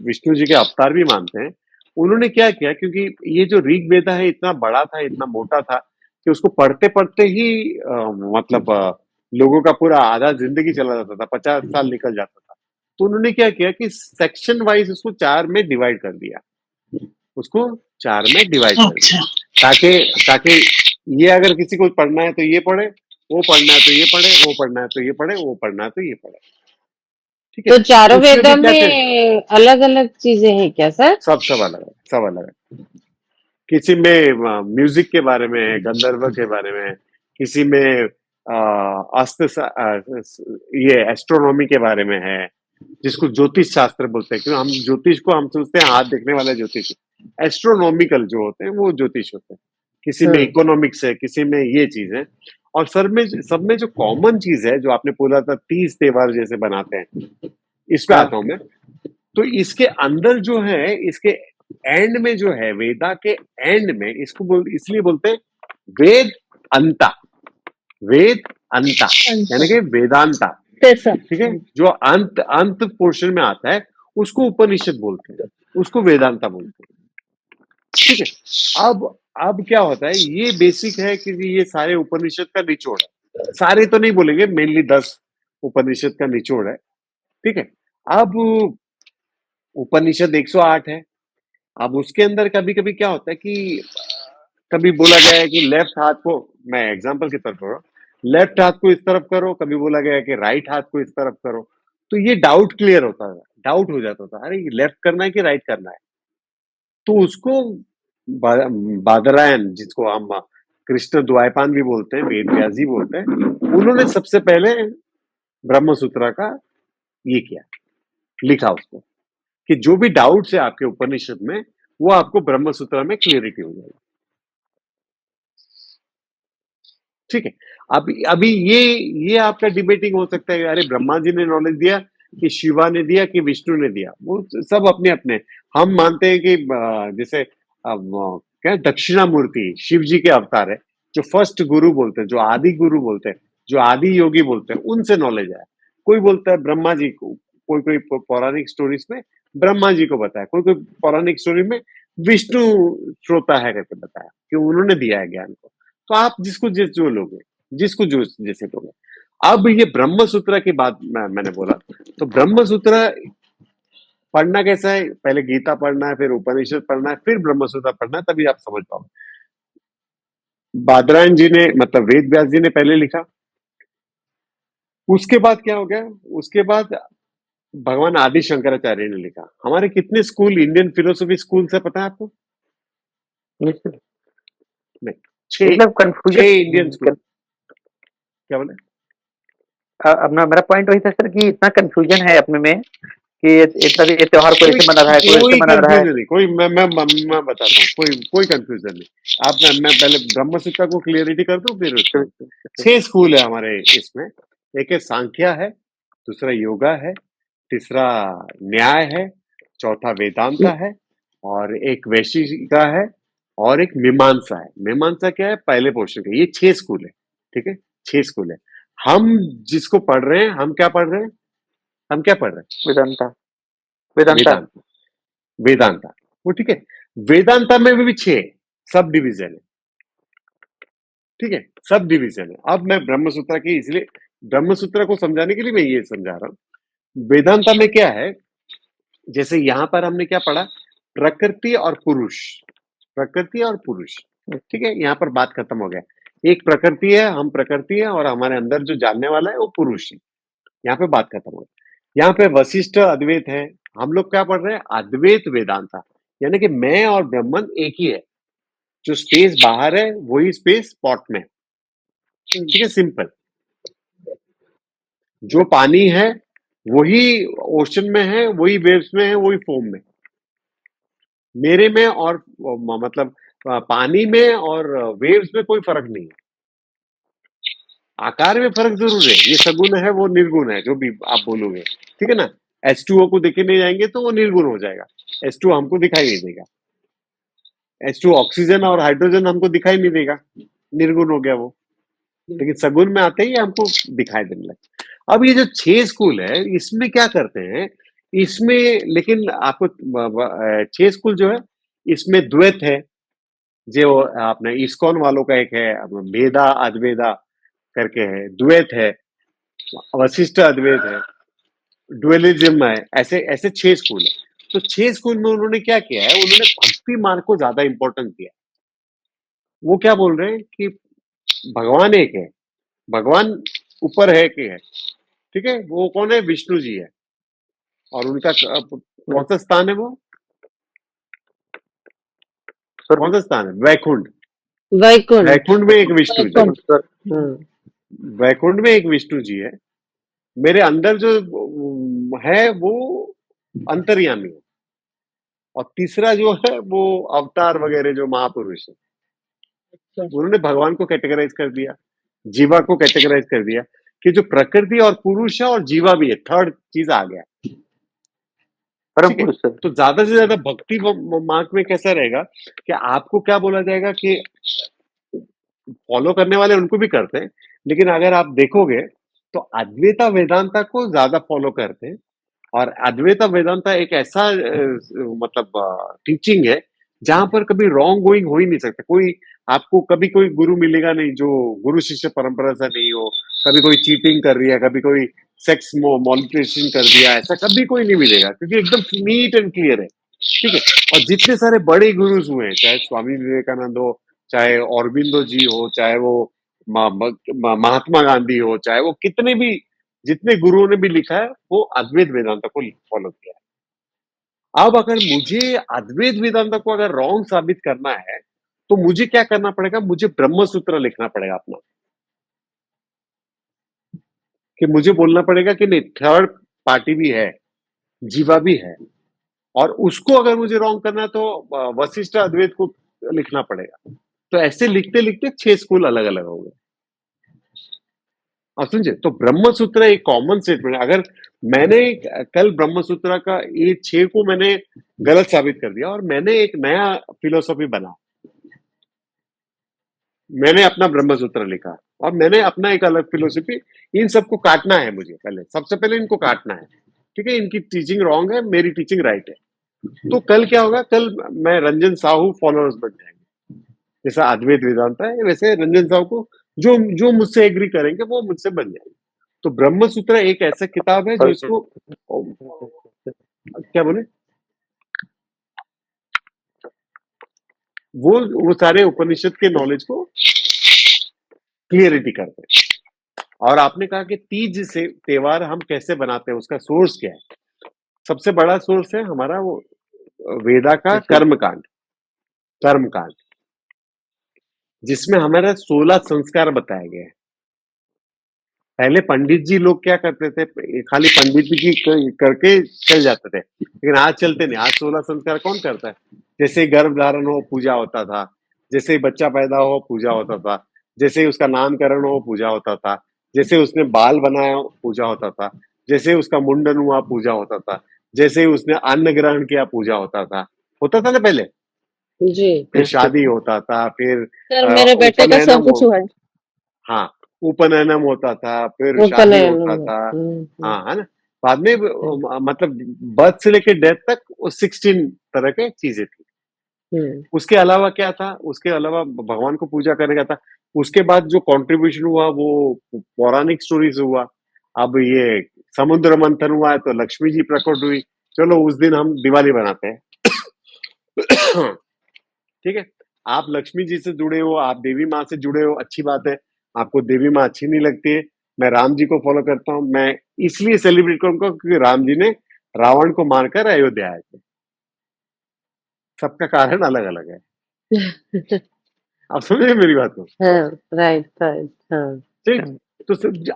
विष्णु जी के अवतार भी मानते हैं, उन्होंने क्या किया, क्योंकि ये जो ऋग्वेदा है इतना बड़ा था, इतना मोटा था कि उसको पढ़ते पढ़ते ही मतलब लोगों का पूरा आधा जिंदगी चला जाता था, 50 साल निकल जाता था। तो उन्होंने क्या किया कि सेक्शन वाइज उसको 4 में डिवाइड कर दिया, उसको 4 में डिवाइड कर दिया, अच्छा। ताकि ताकि ये अगर किसी को पढ़ना है तो ये पढ़े, वो पढ़ना है तो ये पढ़े, वो पढ़ना है तो ये पढ़े, वो पढ़ना है तो ये पढ़े, ठीक है? तो चारों उसमें भी वेदों क्या थे, में अलग-अलग चीजें हैं क्या सर? सब अलग है, सब अलग है। किसी में म्यूजिक के बारे में है, गंधर्व के बारे में है, किसी में ये एस्ट्रोनॉमी के बारे में है, जिसको ज्योतिष शास्त्र बोलते हैं, क्योंकि हम ज्योतिष को हम सोचते हैं हाथ देखने वाला ज्योतिष। एस्ट्रोनॉमिकल जो होते हैं वो ज्योतिष होते हैं। किसी में इकोनॉमिक्स है, किसी में ये चीज है। और सब में जो कॉमन चीज है, जो आपने बोला था 30 त्योहार जैसे बनाते हैं, इस पे आता हूं मैं। तो इसके अंदर जो है, इसके एंड में जो है, वेदा के एंड में, इसको इसलिए बोलते हैं वेद अंता, वेद अंता, यानी कि वेदांता, ठीक है? जो अंत अंत पोर्शन में आता है उसको उपनिषद बोलते हैं, उसको वेदांता बोलते हैं, ठीक है? अब क्या होता है, ये बेसिक है कि ये सारे उपनिषद का निचोड़ है। सारे तो नहीं बोलेंगे, मेनली 10 उपनिषद का निचोड़ है, ठीक है? अब उपनिषद 108 है। अब उसके अंदर कभी कभी क्या होता है कि कभी बोला गया है कि लेफ्ट हाथ को, मैं एग्जांपल की तरफ बोल रहा हूँ, लेफ्ट हाथ को इस तरफ करो, कभी बोला गया है कि राइट हाथ को इस तरफ करो। तो ये डाउट क्लियर होता है, डाउट हो जाता था, अरे लेफ्ट करना है कि राइट करना है। तो उसको बादरायण, जिसको हम कृष्ण द्वैपायन भी बोलते हैं, वेद व्यास जी बोलते हैं, उन्होंने सबसे पहले ब्रह्म सूत्र का ये किया, लिखा उसको, कि जो भी डाउट्स है आपके उपनिषद में, वो आपको ब्रह्म सूत्र में क्लियरिटी हो जाएगी। ठीक है। अभी अभी ये आपका डिबेटिंग हो सकता है, अरे ब्रह्मा जी ने नॉलेज दिया कि शिवा ने दिया कि विष्णु ने दिया, वो सब अपने अपने। हम मानते हैं कि जैसे क्या दक्षिणामूर्ति शिव जी के अवतार है, जो फर्स्ट गुरु बोलते हैं, जो आदि गुरु बोलते हैं, जो आदि योगी बोलते हैं, उनसे नॉलेज है। कोई बोलता है ब्रह्मा जी को, कोई कोई पौराणिक स्टोरीज में ब्रह्मा जी को बताया, कोई कोई पौराणिक स्टोरी में विष्णु श्रोता है करके बताया कि उन्होंने दिया है ज्ञान को। तो आप जिसको जो लोगे, जिसको जो जैसे लोगे। अब ये ब्रह्म सूत्र की बात मैंने बोला, तो ब्रह्म सूत्र पढ़ना कैसा है, पहले गीता पढ़ना है, फिर उपनिषद पढ़ना है, फिर ब्रह्म सूत्र पढ़ना है, तभी आप समझ पाओगे। बादरायण जी ने, मतलब वेद व्यास जी ने पहले लिखा, उसके बाद क्या हो गया, उसके बाद भगवान आदि शंकराचार्य ने लिखा। हमारे कितने स्कूल, इंडियन फिलोसफी स्कूल से पता है आपको? Yes, sir. नहीं, छह मतलब कंफ्यूजन इंडियन स्कूल। क्या बोले? अपना मेरा पॉइंट वही था सर कि इतना कंफ्यूजन है अपने में कि इतना ये त्योहार को कोई ऐसे मना रहा है, कोई ऐसे कोई मना रहा है। कंफ्यूजन नहीं, कोई मैं बताता हूँ, कोई कंफ्यूजन नहीं। आप मैं पहले ब्रह्म सूत्र को क्लियरिटी कर दूं, फिर उसको। 6 स्कूल है हमारे इसमें। एक है सांख्या है, दूसरा योगा है, तीसरा न्याय है, चौथा वेदांता है, और एक वैशेषिका है, और एक मीमांसा है। मीमांसा क्या है? पहले पोर्शन का। ये 6 स्कूल है, ठीक है, 6 स्कूल है। हम जिसको पढ़ रहे हैं, हम क्या पढ़ रहे हैं? हम क्या पढ़ रहे हैं? वेदांता, वेदांता। वेदांत, वेदांता। वो ठीक है। वेदांता में भी 6 सब डिवीजन है, ठीक है, सब डिवीजन है। अब मैं ब्रह्मसूत्र की, इसलिए ब्रह्मसूत्र को समझाने के लिए मैं ये समझा रहा हूं। वेदांता में क्या है, जैसे यहां पर हमने क्या पढ़ा, प्रकृति और पुरुष, प्रकृति और पुरुष, ठीक है, यहां पर बात खत्म हो गया। एक प्रकृति है, हम प्रकृति है, और हमारे अंदर जो जानने वाला है वो पुरुष है। यहाँ पे बात खत्म हो गई। यहाँ पे वशिष्ठ अद्वैत है, हम लोग क्या पढ़ रहे हैं? अद्वैत वेदांता, यानी कि मैं और ब्रह्मन एक ही है। जो स्पेस बाहर है वही स्पेस पॉट में है। ठीक है, सिंपल। जो पानी है वही ओशन में है, वही वेव्स में है, वही फोम में। मेरे में और मतलब पानी में और वेव्स में कोई फर्क नहीं है। आकार में फर्क जरूर है, ये सगुण है, वो निर्गुण है, जो भी आप बोलोगे, ठीक है ना। H2O को देखे नहीं जाएंगे तो वो निर्गुण हो जाएगा, H2O हमको दिखाई नहीं देगा। H2 ऑक्सीजन और हाइड्रोजन हमको दिखाई नहीं देगा, निर्गुण हो गया वो। लेकिन सगुण में आते ही हमको दिखाई देने लगे। अब ये जो 6 स्कूल है, इसमें क्या करते हैं, इसमें लेकिन आपको 6 स्कूल जो है, इसमें द्वैत है, जो आपने इस्कॉन वालों का एक है, भेदा अद्वैदा करके है, द्वैत है, वशिष्ठ अद्वैत है, डुअलिज्म है, ऐसे ऐसे 6 स्कूल है। तो 6 स्कूल में उन्होंने क्या किया है, उन्होंने भक्ति मार्ग को ज्यादा इंपॉर्टेंस दिया। वो क्या बोल रहे हैं कि भगवान एक है, भगवान ऊपर है कि है, ठीक है, वो कौन है? विष्णु जी है। और उनका कौन सा स्थान है? वो कौन सा स्थान है? वैकुंठ। वैकुंठ। वैकुंठ में एक विष्णु जी है, वैकुंठ। वैकुंठ में एक विष्णु जी है। मेरे अंदर जो है वो अंतर्यामी है, और तीसरा जो है वो अवतार वगैरह जो महापुरुष है। उन्होंने भगवान को कैटेगराइज कर दिया, जीवा को कैटेगराइज कर दिया, कि जो प्रकृति और पुरुष है और जीवा भी है, थर्ड चीज आ गया। परम ठीक है, पुरुष सर। तो ज्यादा से ज्यादा भक्ति मार्ग में कैसा रहेगा कि आपको क्या बोला जाएगा कि फॉलो करने वाले उनको भी करते हैं, लेकिन अगर आप देखोगे तो अद्वैता वेदांता को ज्यादा फॉलो करते हैं। और अद्वैता वेदांता एक ऐसा मतलब टीचिंग है जहां पर कभी रॉन्ग गोइंग हो ही नहीं सकता। कोई आपको कभी कोई गुरु मिलेगा नहीं जो गुरु शिष्य परंपरा से नहीं हो। कभी कोई चीटिंग कर रही है, कभी कोई सेक्स मॉलिटेशन कर दिया, ऐसा कभी कोई नहीं मिलेगा, क्योंकि एकदम नीट एंड क्लियर है। ठीक है, और जितने सारे बड़े गुरुज हुए हैं, चाहे स्वामी विवेकानंद हो, चाहे औरबिंदो जी हो, चाहे वो महात्मा गांधी हो, चाहे वो कितने भी, जितने गुरुओं ने भी लिखा है, वो अद्वैत वेदांता को फॉलो किया है। अब अगर मुझे अद्वैत वेदांता को अगर रॉन्ग साबित करना है, तो मुझे क्या करना पड़ेगा? मुझे ब्रह्म सूत्र लिखना पड़ेगा अपना, कि मुझे बोलना पड़ेगा कि नहीं, थर्ड पार्टी भी है, जीवा भी है, और उसको अगर मुझे रॉन्ग करना है तो वशिष्ठ अद्वैत को लिखना पड़ेगा। तो ऐसे लिखते-लिखते 6 स्कूल अलग-अलग हो गए। आप समझे? तो ब्रह्मसूत्र एक कॉमन स्टेटमेंट है। अगर मैंने कल ब्रह्मसूत्र का ये 6 को मैंने गलत साबित कर दिया और मैंने एक नया फिलॉसफी बना। मैंने अपना ब्रह्मसूत्र लिखा और मैंने अपना एक अलग फिलॉसफी, इन सबको काटना है मुझे पहले, सबसे पहले इनको काटना है। ठीक है? इनकी टीचिंग रॉन्ग है, मेरी टीचिंग राइट है। तो कल क्या होगा? कल मैं रंजन साहू फॉलोअर्स बन जाएंगे। जैसा अद्वैत वेदांत है वैसे रंजन साहू को जो जो मुझसे एग्री करेंगे वो मुझसे बन जाएंगे। तो ब्रह्मसूत्र एक ऐसा किताब है जो इसको क्या बोले, वो सारे उपनिषद के नॉलेज को क्लियरिटी करते हैं। और आपने कहा कि तीज से त्योहार हम कैसे बनाते हैं, उसका सोर्स क्या है? सबसे बड़ा सोर्स है हमारा वो वेदा का कर्मकांड, कर्मकांड, जिसमें हमारा 16 संस्कार बताए गए हैं। पहले पंडित जी लोग क्या करते थे, खाली पंडित जी करके चल जाते थे, लेकिन आज चलते नहीं। आज 16 संस्कार कौन करता है? जैसे गर्भ धारण हो पूजा होता था, जैसे बच्चा पैदा हो पूजा होता था, जैसे उसका नामकरण हो पूजा होता था, जैसे उसने बाल बनाया हो पूजा होता था, जैसे उसका मुंडन हुआ पूजा होता था, जैसे उसने अन्न ग्रहण किया पूजा होता था ना पहले। जी। फिर शादी होता था, फिर सर मेरे बेटे का सब उपनयनम कुछ हुआ है। हाँ, उपनयनम होता था, फिर शादी उपनयन होता हुआ। था। हाँ, है ना? बाद में मतलब बर्थ से लेके डेथ तक वो 16 तरह के चीजें थी। उसके अलावा क्या था? उसके अलावा भगवान को पूजा करने का था। उसके बाद जो कंट्रीब्यूशन हुआ वो पौराणिक स्टोरी से हुआ। अब ये समुद्र मंथन हुआ है तो लक्ष्मी जी प्रकट हुई। चलो उस दिन हम दिवाली बनाते हैं। ठीक है? आप लक्ष्मी जी से जुड़े हो, आप देवी माँ से जुड़े हो, अच्छी बात है। आपको देवी माँ अच्छी नहीं लगती है, मैं राम जी को फॉलो करता हूँ। मैं इसलिए सेलिब्रेट करूंगा क्योंकि राम जी ने रावण को मारकर अयोध्या आए थे। सबका कारण अलग-अलग है। आप समझ रहे मेरी बात को? हाँ, राइट, राइट, हाँ। ठीक? तो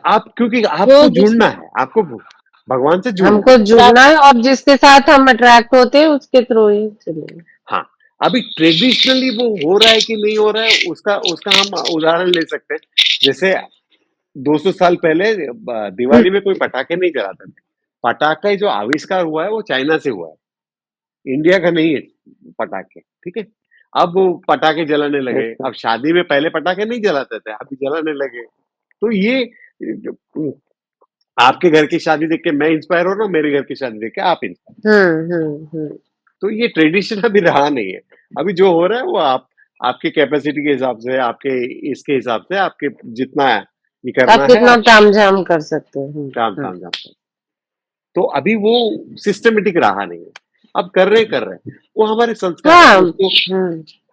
आप क्योंकि जो आपको जिस जुड़ना है, आपको भगवान से जुड़ना हमको है। जुड़ना है और जिसके साथ हम अट्रैक्ट होते हैं उसके थ्रू ही चलेंगे। हाँ, अभी ट्रेडिशनली वो हो रहा है कि नहीं हो रहा है, उसका उसका हम उदाहरण ले सकते हैं। जैसे 200 साल पहले दिवाली में कोई पटाखे नहीं जलाते थे। पटाखे जो आविष्कार हुआ है वो चाइना से हुआ है, इंडिया का नहीं है पटाखे। ठीक है? अब वो पटाखे जलाने लगे। अब शादी में पहले पटाखे नहीं जलाते थे, अभी जलाने लगे। तो ये आपके घर की शादी देख के मैं इंस्पायर हो रहा हूँ, मेरे घर की शादी देख के आप इंस्पायर। तो ये ट्रेडिशन अभी रहा नहीं है। अभी जो हो रहा है वो आपके कैपेसिटी के हिसाब से, आपके इसके हिसाब से, आपके जितना ये करना आप है कितना आप तामझाम कर सकते हैं। काम जानते हैं। तो अभी वो सिस्टमेटिक रहा नहीं है। अब कर रहे हैं। वो हमारे संस्कार है। हाँ, उसको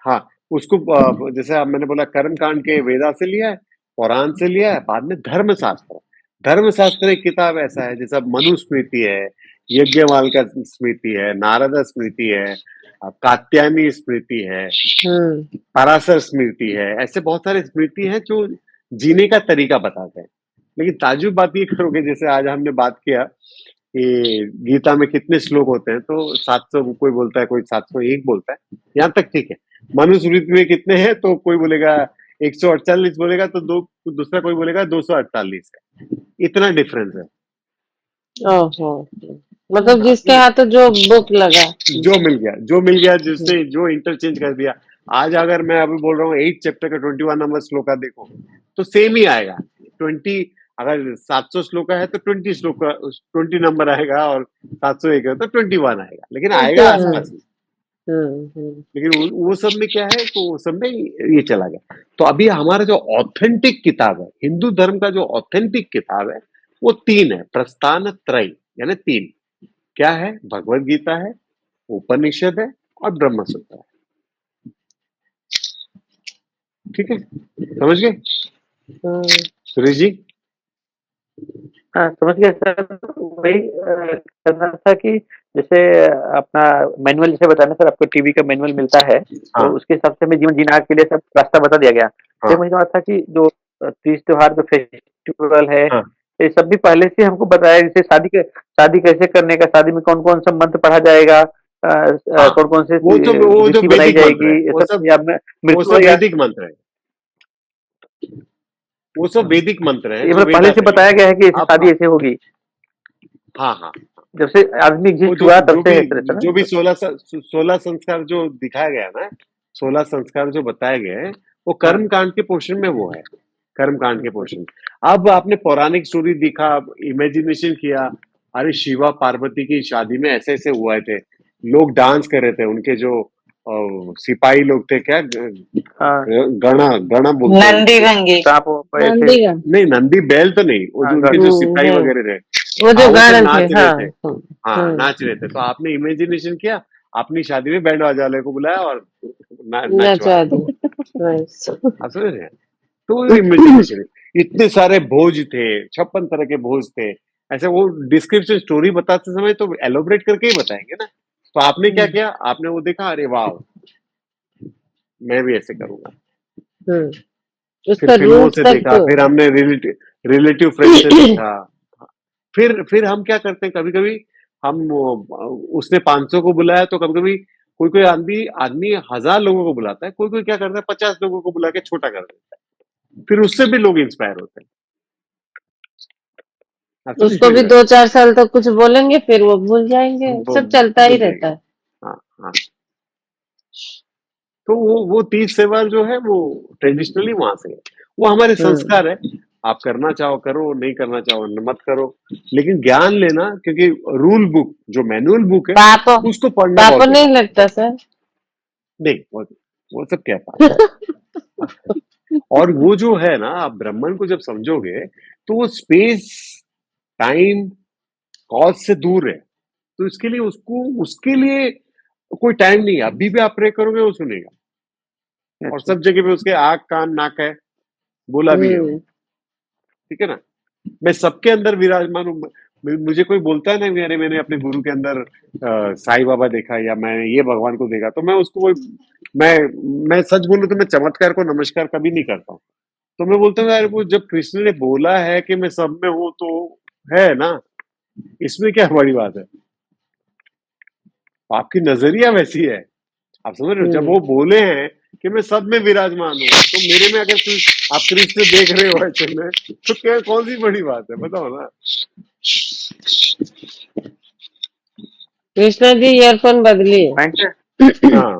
हाँ, उसको जैसे अब मैंने बोला कर्मकांड के वेदा से लिया है, पुराण से लिया है, बाद में धर्मशास्त्र। धर्मशास्त्र एक किताब ऐसा है जैसा मनुस्मृति है, यज्ञवल्क्य स्मृति है, नारद स्मृति है, कात्यायनी स्मृति है, पराशर स्मृति है। ऐसे बहुत सारे स्मृति हैं जो जीने का तरीका बताते हैं। लेकिन ताज्जुब बात ये करोगे, जैसे आज हमने बात किया कि गीता में कितने श्लोक होते हैं, तो 700 कोई बोलता है, कोई 701 बोलता है। यहाँ तक ठीक है। मनुस्मृति में कितने हैं तो कोई बोलेगा 148 बोलेगा, तो दूसरा कोई बोलेगा 248 है। इतना डिफरेंस है। ओहो, मतलब जिसके हाथ जो बुक लगा, जो मिल गया जिसने जो इंटरचेंज कर दिया। आज अगर मैं अभी बोल रहा हूँ 8 चैप्टर का 21 नंबर श्लोका देखो, तो सेम ही आएगा। 20 अगर 700 श्लोका है तो 20 श्लोका 20 नंबर आएगा, और 701 है तो 21 आएगा, लेकिन आएगा आसपास ही। लेकिन वो सब में क्या है, तो वो सब में ये चला गया। तो अभी हमारा जो ऑथेंटिक किताब है, हिंदू धर्म का जो ऑथेंटिक किताब है, वो 3 है। प्रस्थान त्रय यानी 3 क्या है? भगवत गीता है, उपनिषद है और ब्रह्मसूत्र है। ठीक है? समझ गए सुरेश जी? हाँ, समझ गया सर। वही करना था कि जैसे अपना मैनुअल जैसे बताना सर, आपको टीवी का मैनुअल मिलता है, हाँ। तो उसके हिसाब से हमें जीवन जीना के लिए सब रास्ता बता दिया गया। हाँ। मुझे कहा था कि जो तीज त्योहार, जो फेस्टिवल है, हाँ। ये सब भी पहले से हमको बताया। जैसे शादी कैसे करने का, शादी में कौन कौन सा मंत्र पढ़ा जाएगा, हाँ, कौन-कौन से वो जो रीति बनाई वैदिक मंत्र है, जाएगी, ये सब या वो मृत्यु सब या वैदिक मंत्र है। वो सब वैदिक मंत्र है ये जो मतलब पहले वेदा से से बताया लिया गया है कि ऐसी है। शादी ऐसे होगी। हाँ, हाँ। जब से आदमी वो एग्जिस्ट जो हुआ तब जो से भी ऐसे रहता है जो ना। भी 16 संस्कार जो दिखाया गया ना, 16 संस्कार जो बताए गए हैं, वो हाँ। कर्म कांड के पोर्शन में वो है, कर्म कांड के पोर्शन। अब आपने पौराणिक स्टोरी देखा, इमेजिनेशन किया, अरे शिवा पार्वती की शादी में ऐसे ऐसे हुए थे, लोग डांस कर रहे थे, उनके जो सिपाही लोग थे, क्या हाँ, गणा गणा बोलते हैं नंदी उनको। भंगी। सांप ऐसे। नंदी का नहीं, नंदी बैल तो नहीं, वो हाँ, जो उनके गढ़। जो सिपाही है वगैरह थे, वो जो हाँ, वो सब गार्डन थे, नाच रहे हाँ, थे। हाँ, हम्म, नाच रहे थे। तो आपने इमेजिनेशन किया, अपनी शादी में बैंड बाजा वाले को बुलाया और नचवाया। नचा दी। Nice. आप समझ रहे हैं? तो इमेजिनेशन है। इतने सारे भोज थे, 56 तरह के भोज थे। ऐसे वो डिस्क्रिप्शन स्टोरी बताते समय तो एलोबरेट करके ही बताएंगे ना। तो आपने क्या किया? आपने वो देखा, अरे वाह, मैं भी ऐसे करूंगा। हम्म, फिर उसका फिल्मों रूट से सब देखा, तो फिर हमने रिलेटिव फ्रेंड से देखा। फिर हम क्या करते हैं, कभी कभी हम उसने 500 को बुलाया, तो कभी कभी कोई कोई आदमी आदमी 1000 लोगों को बुलाता है, कोई कोई क्या करता है 50 लोगों को बुला के छोटा कर देता है, फिर उससे भी लोग इंस्पायर होते हैं। आप समझ उसको मेरी भी बात? 2-4 साल तक कुछ बोलेंगे, फिर वो भूल जाएंगे, वो सब चलता ही भूल रहता जाएंगे। है। हाँ, हाँ। तो वो तीज त्योहार जो है वो ट्रेडिशनली वहां से है, वो हमारे हम्म, संस्कार है। आप करना चाहो करो, नहीं करना चाहो मत करो, लेकिन ज्ञान लेना, क्योंकि रूल बुक जो मैनुअल बुक है पाप उसको पढ़ना पाप बहुत नहीं जरूरी है। लगता सर? नहीं, वो सब क्या बात है। और वो जो है ना, आप ब्राह्मण को जब समझोगे तो वो स्पेस, टाइम, कॉज से दूर है। तो इसके लिए उसके लिए कोई टाइम नहीं है। अभी भी आप प्रे करोगे वो सुनेगा, और अच्छा। सब जगह पे उसके आंख कान नाक है, बोला भी है वो। हम्म, ठीक है ना? मैं सबके अंदर विराजमान हूँ। मुझे कोई बोलता है ना, अरे मैंने अपने गुरु के अंदर साईं बाबा देखा, या मैंने ये भगवान को देखा, तो मैं उसको मैं मैं सच बोलूं तो मैं चमत्कार को नमस्कार कभी नहीं करता हूँ। तो मैं बोलता हूँ, यार वो जब कृष्ण ने बोला है कि मैं सब में हूँ, तो है ना, इसमें क्या बड़ी बात है? आपकी नजरिया वैसी है। आप समझ रहे हो? जब हम्म, वो बोले हैं कि मैं सब में विराजमान हूँ, तो मेरे में अगर आप कृष्ण देख रहे हो ऐसे में, तो क्या कौन सी बड़ी बात है, बताओ ना। कृष्णा जी ईयरफोन बदलिए। पॉइंट है। हाँ,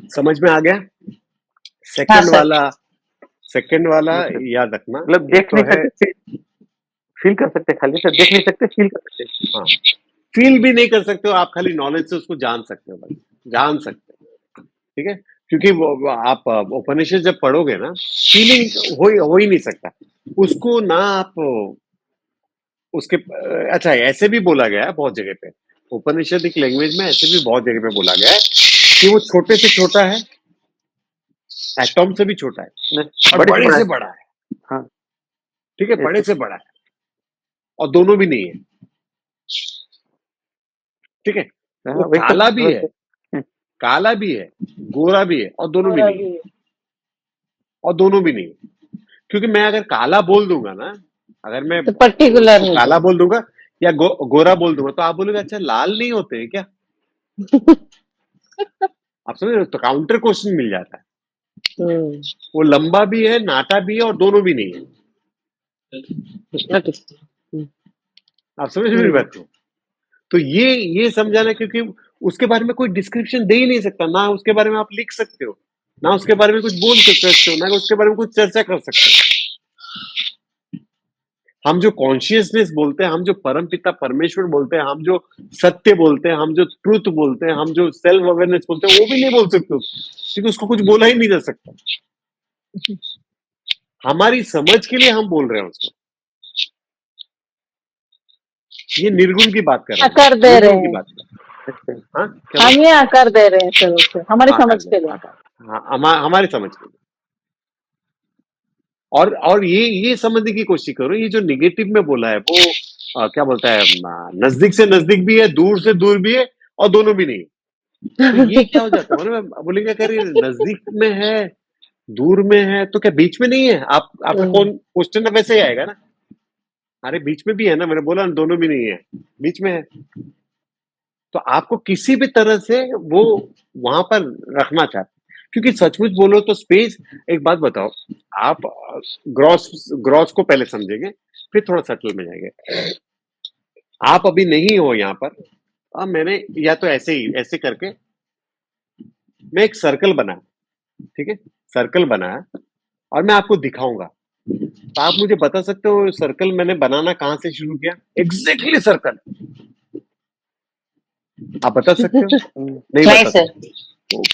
समझ में आ गया? हाँ सेकंड सर। वाला सेकंड वाला अच्छा, याद रखना। मतलब एक देख तो नहीं है, सकते, फील कर सकते, खाली सर देख नहीं सकते, फील कर सकते। हाँ, फील भी नहीं कर सकते हो आप, खाली नॉलेज से उसको जान सकते हो, बस जान सकते हो। ठीक है? क्योंकि वो आप उपनिषद जब पढ़ोगे ना, फीलिंग हो ही नहीं सकता उसको ना आप उसके। अच्छा, ऐसे भी बोला गया है बहुत जगह पे, उपनिषदिक लैंग्वेज में ऐसे भी बहुत जगह पे बोला गया है कि वो छोटे से छोटा है, एटॉम से भी छोटा है, नहीं, और बड़े से बड़े बड़ा से है। बड़ा है। हाँ, ठीक है? बड़े ऐसे। से बड़ा है, और दोनों भी नहीं है। ठीक है? हाँ, वो वही तो काला भी है, वैसे। काला भी है, गोरा भी है, और दोनों भी और नहीं है। अभी और दोनों भी नहीं है। क्योंकि मैं अगर काला बोल दूंगा ना, अगर मैं तो पर्टिकुलर उसको हो काला जाए। बोल दूंगा या गोरा बोल दूंगा, तो आप बोलोगे अच्छा लाल नहीं होते हैं क्या? आप समझ रहे हो? तो काउंटर क्वेश्चन मिल जाता है। हम्म, वो लंबा भी है, नाटा भी है, और दोनों भी नहीं है। okay, आप समझ मेरी हम्म, बात को? तो ये समझाना, क्योंकि उसके बारे में कोई डिस्क्रिप्शन दे ही नहीं सकता ना, उसके बारे में आप लिख सकते हो ना, उसके बारे में कुछ बोल सकते हो ना, उसके बारे में कुछ चर्चा कर सकते हो। हम जो कॉन्शियसनेस बोलते हैं, हम जो परम पिता परमेश्वर बोलते हैं, हम जो सत्य बोलते हैं, हम जो ट्रुथ बोलते हैं, हम जो सेल्फ अवेयरनेस बोलते हैं, वो भी नहीं बोल सकते क्योंकि उसको कुछ बोला ही नहीं जा सकता। हमारी समझ के लिए हम बोल रहे हैं उसको। ये निर्गुण की बात कर रहा हूँ, आकर दे रहे निर्गुण की हैं। बात कर अच्छा। रहा हूँ। हाँ, क्या हम बोल? ये आकर दे रहे हैं सर उसे, हमारी हाँ, कर समझ दे, के लिए। हाँ, हाँ, हमारी समझ के लिए। और ये समझने की कोशिश करो, ये जो निगेटिव में बोला है वो क्या बोलता है, नजदीक से नजदीक भी है, दूर से दूर भी है, और दोनों भी नहीं है। तो ये क्या हो जाता है, मतलब बोलेंगे अगर ये नजदीक में है, दूर में है, तो क्या बीच में नहीं है? आप आपका कौन क्वेश्चन वैसे ही आएगा ना। अरे बीच में भी है ना, मैंने बोला ना दोनों भी नहीं है, बीच में है। तो आपको किसी भी तरह से वो वहां पर रखना चाहते, क्योंकि सचमुच बोलो तो स्पेस, एक बात बताओ, आप ग्रॉस ग्रॉस को पहले समझेंगे, फिर थोड़ा सटल में जाएंगे। आप अभी नहीं हो यहाँ पर। अब मैंने या तो ऐसे ही ऐसे करके मैं एक सर्कल बना, ठीक है, सर्कल बनाया और मैं आपको दिखाऊंगा। तो आप मुझे बता सकते हो सर्कल मैंने बनाना कहाँ से शुरू किया? एग्जैक्टली सर्कल आप बता सकते हो? नहीं नहीं बता सर। सकते।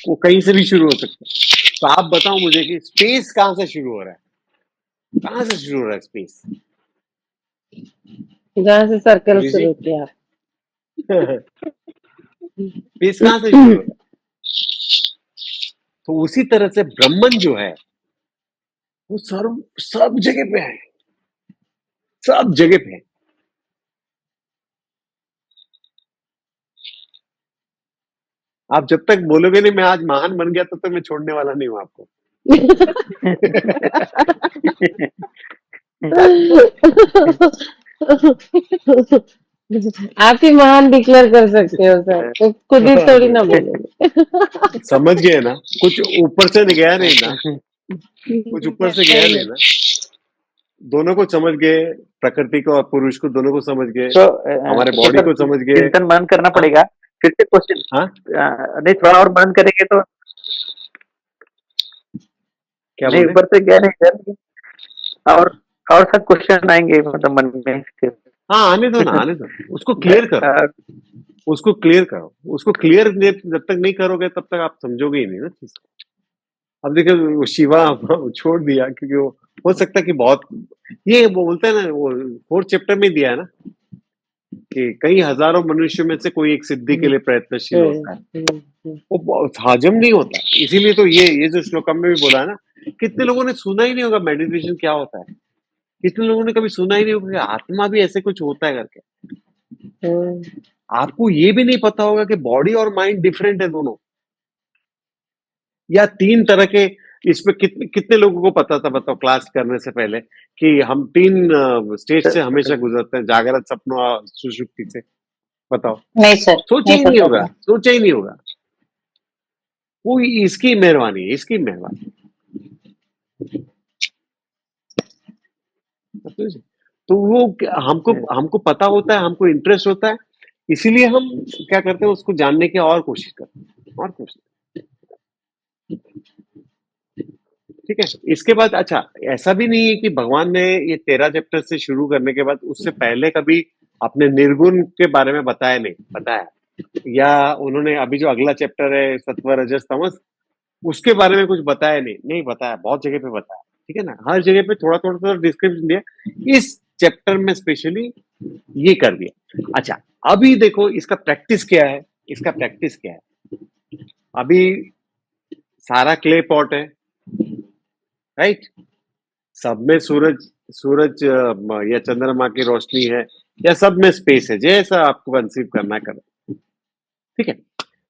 वो कहीं से भी शुरू हो सकता है। तो आप बताओ मुझे कि स्पेस कहाँ से शुरू हो रहा है? कहाँ से शुरू हो रहा है स्पेस? जहाँ से सर्कल जी शुरू किया। स्पेस कहाँ से शुरू हो रहा है? तो उसी तरह से ब्रह्मन जो है वो सब जगह पे है, सब जगह पे है। आप जब तक बोलोगे नहीं मैं आज महान बन गया, तब तक मैं छोड़ने वाला नहीं हूं आपको। आप ही महान डिक्लेयर कर सकते हो सर, तो खुद ही थोड़ी ना बोलोगे। समझ गए ना? कुछ ऊपर से गया नहीं ना, कुछ ऊपर से गया नहीं ना, दोनों को समझ गए, प्रकृति को और पुरुष को दोनों को समझ गए, तो हमारे तो बॉडी सर को समझ गए। चिंतन मनन करना हाँ पड़ेगा, फिर से क्वेश्चन। हाँ नहीं, थोड़ा और मनन करेंगे तो क्या नहीं, बोले? ऊपर से गया नहीं सर। और सब क्वेश्चन आएंगे मतलब मन में इसके। हाँ आने दो ना, आने दो, उसको क्लियर करो, उसको क्लियर करो, उसको क्लियर जब तक नहीं करोगे तब तक आप समझोगे ही नहीं ना चीज। अब देखो वो शिवा छोड़ दिया क्योंकि वो हो सकता है कि बहुत, ये वो बोलते हैं ना, वो 4th चैप्टर में दिया है ना कि कई हजारों मनुष्यों में से कोई एक सिद्धि के लिए प्रयत्नशील होता है, वो हजम नहीं होता। इसीलिए तो ये जो श्लोकम में भी बोला है ना, कितने लोगों ने सुना ही नहीं होगा मेडिटेशन क्या होता है, कितने लोगों ने कभी सुना ही नहीं होगा कि आत्मा भी ऐसे कुछ होता है करके। आपको ये भी नहीं पता होगा कि बॉडी और माइंड डिफरेंट है दोनों, या 3 तरह के। इसमें कितने कितने लोगों को पता था बताओ क्लास करने से पहले कि हम 3 स्टेज से हमेशा गुजरते हैं, जागृत, सपना और सुषुप्ति से? बताओ, नहीं सर, सोचा नहीं ही नहीं पता होगा, था। सोचा ही नहीं होगा। वो इसकी मेहरबानी है, इसकी मेहरबानी। तो वो हमको हमको पता होता है, हमको इंटरेस्ट होता है, इसीलिए हम क्या करते हैं, उसको जानने की और कोशिश करते हैं, और कुछ नहीं। ठीक है, इसके बाद अच्छा, ऐसा भी नहीं है कि भगवान ने ये 13 चैप्टर से शुरू करने के बाद उससे पहले कभी अपने निर्गुण के बारे में बताया नहीं, बताया, या उन्होंने अभी जो अगला चैप्टर है सत्व रजस तमस, उसके बारे में कुछ बताया नहीं? नहीं बताया, बहुत जगह पे बताया, ठीक है ना, हर जगह पे थोड़ा थोड़ा थोड़ा डिस्क्रिप्शन दिया, इस चैप्टर में स्पेशली ये कर दिया। अच्छा, अभी देखो इसका प्रैक्टिस क्या है, इसका प्रैक्टिस क्या है? अभी सारा क्ले पॉट है, राइट, सब में सूरज सूरज या चंद्रमा की रोशनी है, या सब में स्पेस है, जैसा आपको कंसीव करना है करो, ठीक है।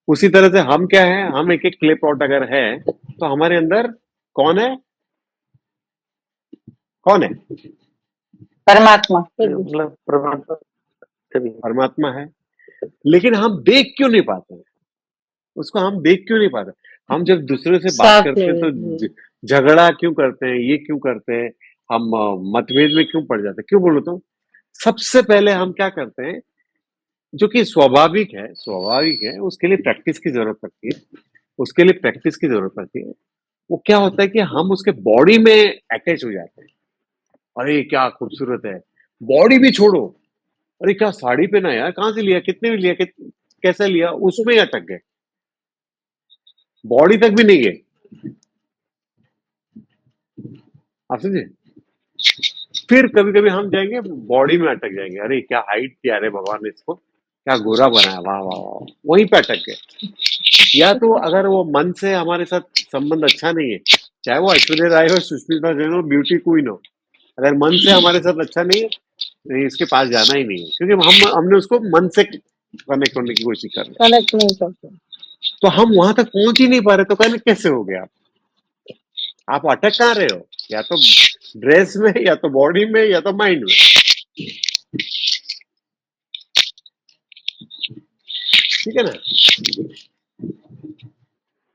उसी तरह से हम क्या है, हम एक एक क्ले पॉट अगर है तो हमारे अंदर कौन है, कौन है? परमात्मा। मतलब परमात्मा सभी। परमात्मा है। लेकिन हम देख क्यों नहीं पाते हैं उसको? हम देख क्यों नहीं पाते? हम जब दूसरे से बात साथ करते हैं तो में। झगड़ा क्यों करते हैं, ये क्यों करते हैं, हम मतभेद में क्यों पड़ जाते हैं? क्यों बोलो तो? सबसे पहले हम क्या करते हैं, जो कि स्वाभाविक है, स्वाभाविक है, उसके लिए प्रैक्टिस की जरूरत पड़ती है, उसके लिए प्रैक्टिस की जरूरत पड़ती है। वो क्या होता है कि हम उसके बॉडी में अटैच हो जाते हैं। अरे क्या खूबसूरत है, बॉडी भी छोड़ो, अरे क्या साड़ी पहना यार, कहाँ से लिया, कितने में लिया, कैसे लिया, उसमें ही अटक गए, बॉडी तक भी नहीं गए। आप समझे? फिर कभी कभी हम जाएंगे बॉडी में अटक जाएंगे, अरे क्या हाइट दिया रे भगवान ने इसको, क्या गोरा बनाया, वाह वाह वाह, वहीं पे अटक गए। या तो अगर वो मन से हमारे साथ संबंध अच्छा नहीं है, चाहे वो ऐश्वर्या राय हो, सुष्मिता सेन हो, ब्यूटी क्वीन हो, अगर मन से हमारे साथ अच्छा नहीं है, नहीं इसके पास जाना ही नहीं है, क्योंकि हमने उसको मन से कनेक्ट करने की कोशिश कर रहे हैं। कनेक्ट नहीं करते। तो हम वहां तक पहुंच ही नहीं पा रहे, तो कनेक्ट कैसे हो गया? आप अटक कहाँ रहे हो? या तो ड्रेस में, या तो बॉडी में, या तो माइंड में। ठीक है ना?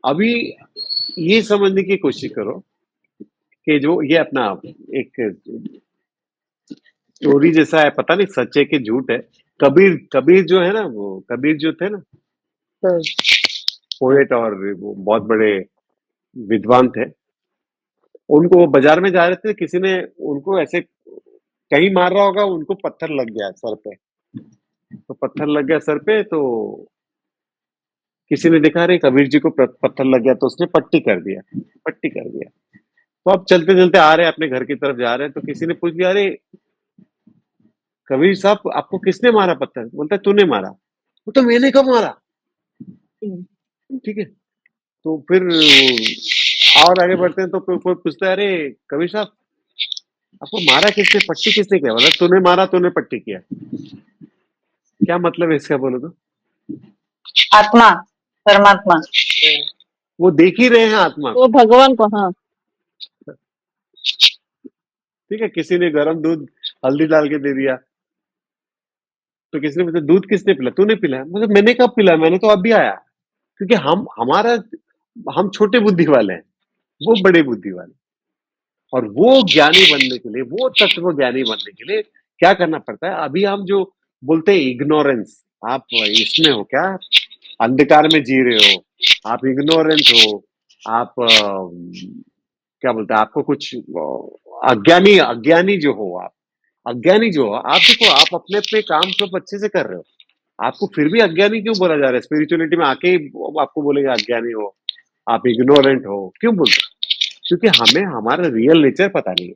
अभी ये समझने की कोशिश करो कि जो ये अपना एक स्टोरी जैसा है, पता नहीं सच है कि झूठ है। कबीर कबीर जो है ना, वो कबीर जो थे ना, हम्म, पोएट और वो बहुत बड़े विद्वान थे। उनको वो बाजार में जा रहे थे, किसी ने उनको ऐसे कहीं मार रहा होगा, उनको पत्थर लग गया सर पे। तो पत्थर लग गया सर पे, तो किसी ने देखा अरे कबीर जी को पत्थर लग गया, तो उसने पट्टी कर दिया, पट्टी कर दिया। तो अब चलते चलते आ रहे हैं, अपने घर की तरफ जा रहे हैं, तो किसी ने पूछ लिया, अरे कबीर साहब आपको किसने मारा पत्थर? बोलता है तूने मारा। वो तो मैंने कब मारा? ठीक है। तो फिर और आगे बढ़ते हैं, तो फिर कोई पूछता है, अरे कबीर साहब आपको मारा किसने, पट्टी किसने किया? बोला तूने मारा, तूने पट्टी किया। क्या मतलब है इसका, बोलो तो? आत्मा, परमात्मा। वो देख ही रहे हैं आत्मा को। वो भगवान को, हाँ। ठीक है, किसी ने गर्म दूध हल्दी डाल के दे दिया, तो किसी ने पूछा दूध किसने पिला? तूने पिलाया। मतलब मैंने कब पिलाया? मैंने तो अभी आया। क्योंकि हम छोटे बुद्धि वाले हैं, वो बड़े बुद्धि वाले। और वो ज्ञानी बनने के लिए, वो तत्व ज्ञानी बनने के लिए क्या करना पड़ता है? अभी हम जो बोलते हैं इग्नोरेंस, आप इसमें हो क्या, अंधकार में जी रहे हो, आप इग्नोरेंट हो, आप क्या बोलते हैं, आपको कुछ अज्ञानी अज्ञानी जो हो, आप अज्ञानी जो हो, आप देखो आप अपने अपने काम सब अच्छे से कर रहे हो, आपको फिर भी अज्ञानी क्यों बोला जा रहा है? स्पिरिचुअलिटी में आके ही आपको बोलेगा अज्ञानी हो, आप इग्नोरेंट हो, क्यों बोलते हैं? क्योंकि हमें हमारा रियल नेचर पता नहीं है।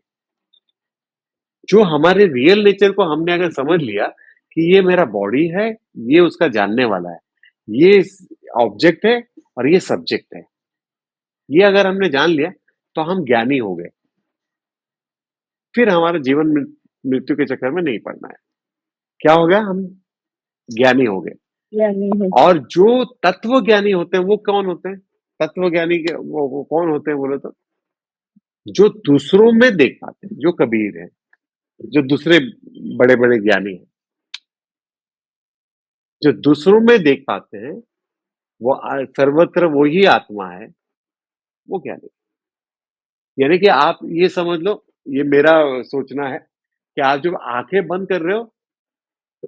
जो हमारे रियल नेचर को हमने अगर समझ लिया कि ये मेरा बॉडी है, ये उसका जानने वाला है, ये ऑब्जेक्ट है और ये सब्जेक्ट है, ये अगर हमने जान लिया तो हम ज्ञानी हो गए। फिर हमारा जीवन मृत्यु के चक्कर में नहीं पड़ना है। क्या हो गया? हम ज्ञानी हो गए। ज्ञानी है। और जो तत्व ज्ञानी होते हैं वो कौन होते हैं? तत्व ज्ञानी के वो कौन होते हैं बोले तो? जो दूसरों में देख पाते हैं, जो कबीर है, जो दूसरे बड़े बड़े ज्ञानी हैं, जो दूसरों में देख पाते हैं, वो सर्वत्र वही आत्मा है, वो ज्ञानी। यानी कि आप ये समझ लो, ये मेरा सोचना है कि आप जब आंखें बंद कर रहे हो,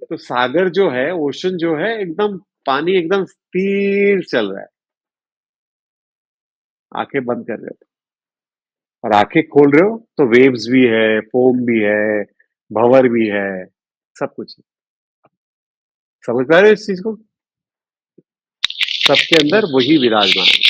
तो सागर जो है, ओशन जो है, एकदम पानी एकदम स्थिर चल रहा है। आंखें बंद कर रहे हो और आंखें खोल रहे हो तो वेव्स भी है, फोम भी है, भंवर भी है, सब कुछ है। समझ पा रहे हो इस चीज को? सबके अंदर वही विराजमान है।